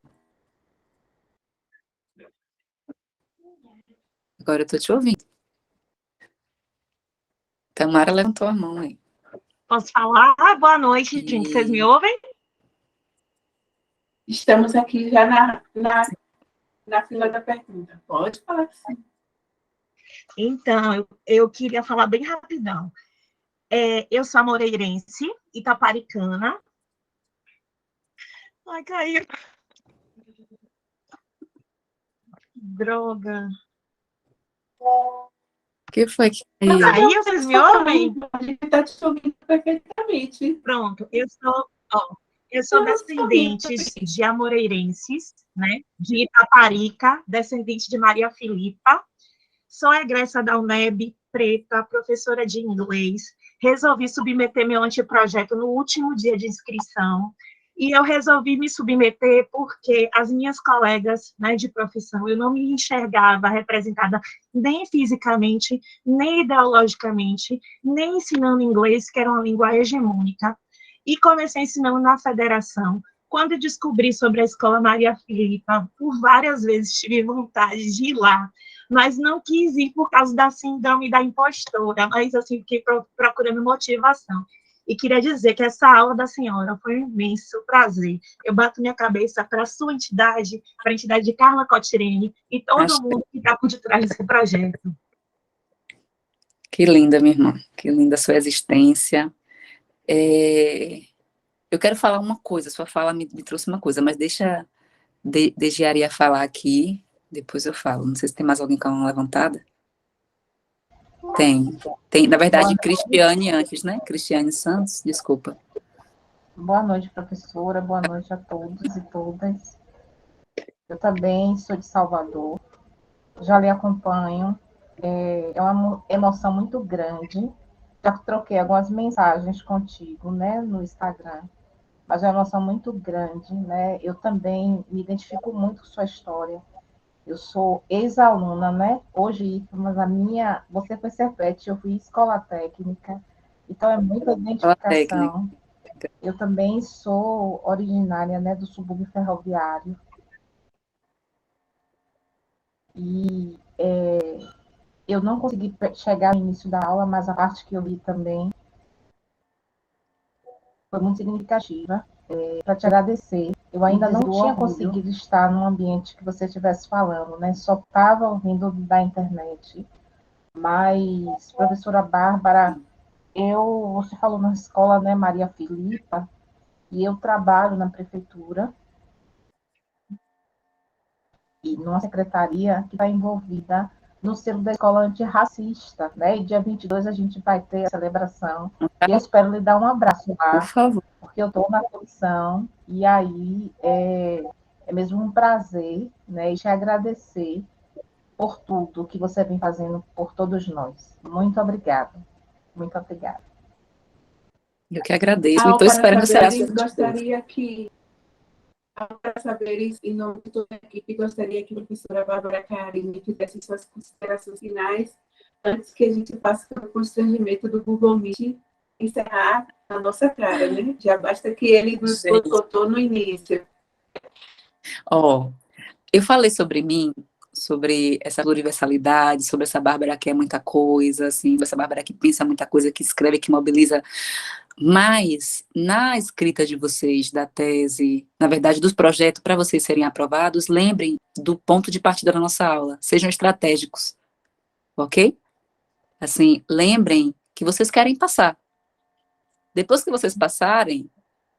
Agora eu tô te ouvindo. Tamara levantou a mão aí. Posso falar? Boa noite, gente. Vocês me ouvem? Estamos aqui já na fila da pergunta. Pode falar sim. Então, eu queria falar bem rapidão. Eu sou moreirense, itaparicana. Ai, caiu. Droga. O que foi que caiu? Aí vocês me ouvem? A gente está te ouvindo perfeitamente. Pronto, eu sou descendente de amoreirenses, né? De Itaparica, descendente de Maria Filipa. Sou egressa da UNEB, preta, professora de inglês. Resolvi submeter meu anteprojeto no último dia de inscrição. E eu resolvi me submeter porque as minhas colegas, né, de profissão, eu não me enxergava representada nem fisicamente, nem ideologicamente, nem ensinando inglês, que era uma língua hegemônica. E comecei ensinando na federação. Quando descobri sobre a Escola Maria Filipa, por várias vezes tive vontade de ir lá, mas não quis ir por causa da síndrome da impostora, mas assim, fiquei procurando motivação. E queria dizer que essa aula da senhora foi um imenso prazer. Eu bato minha cabeça para a sua entidade, para a entidade de Carla Cotirene e todo mundo que está por detrás desse projeto. Que linda, minha irmã. Que linda a sua existência. Eu quero falar uma coisa, sua fala me trouxe uma coisa, mas deixa a Aria falar aqui, depois eu falo. Não sei se tem mais alguém com a mão levantada. Tem, na verdade, Cristiane antes, né? Cristiane Santos, desculpa. Boa noite, professora. Boa noite a todos e todas. Eu também sou de Salvador. Já lhe acompanho. É uma emoção muito grande. Já troquei algumas mensagens contigo, né, no Instagram. Mas é uma emoção muito grande, né? Eu também me identifico muito com sua história. Eu sou ex-aluna, né? Hoje, mas você foi Serpete, eu fui escola técnica. Então é muita identificação. Eu também sou originária, né, do subúrbio ferroviário. E eu não consegui chegar no início da aula, mas a parte que eu li também foi muito significativa. Para te agradecer. Eu ainda não tinha conseguido estar no ambiente que você estivesse falando, né? Só estava ouvindo da internet. Mas, professora Bárbara, você falou na escola, né, Maria Filipa, e eu trabalho na prefeitura e numa secretaria que está envolvida no selo da escola antirracista, né? E dia 22 a gente vai ter a celebração. E eu espero lhe dar um abraço lá, por favor, porque eu estou na comissão, e aí é mesmo um prazer, né? E te agradecer por tudo que você vem fazendo por todos nós. Muito obrigada. Muito obrigada. eu que agradeço. Ao Estou para esperando você saberes, assistir. gostaria que, ao para saberes, em nome de toda a equipe, gostaria que a professora Bárbara Carini fizesse suas considerações finais, antes que a gente passe pelo constrangimento do Google Meet encerrar a nossa cara, né? Já basta que ele nos boicotou no início. Eu falei sobre mim, sobre essa universalidade, sobre essa Bárbara que é muita coisa, assim, essa Bárbara que pensa muita coisa, que escreve, que mobiliza. Mas, na escrita de vocês, da tese, na verdade, dos projetos, para vocês serem aprovados, lembrem do ponto de partida da nossa aula. Sejam estratégicos, ok? Assim, lembrem que vocês querem passar. Depois que vocês passarem,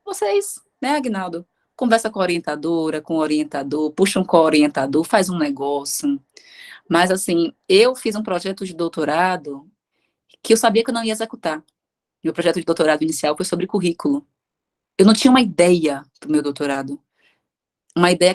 vocês, né, Agnaldo? Conversa com a orientadora, com o orientador, puxa um co-orientador, faz um negócio. Mas, assim, eu fiz um projeto de doutorado que eu sabia que eu não ia executar. Meu projeto de doutorado inicial foi sobre currículo. Eu não tinha uma ideia para o meu doutorado. Uma ideia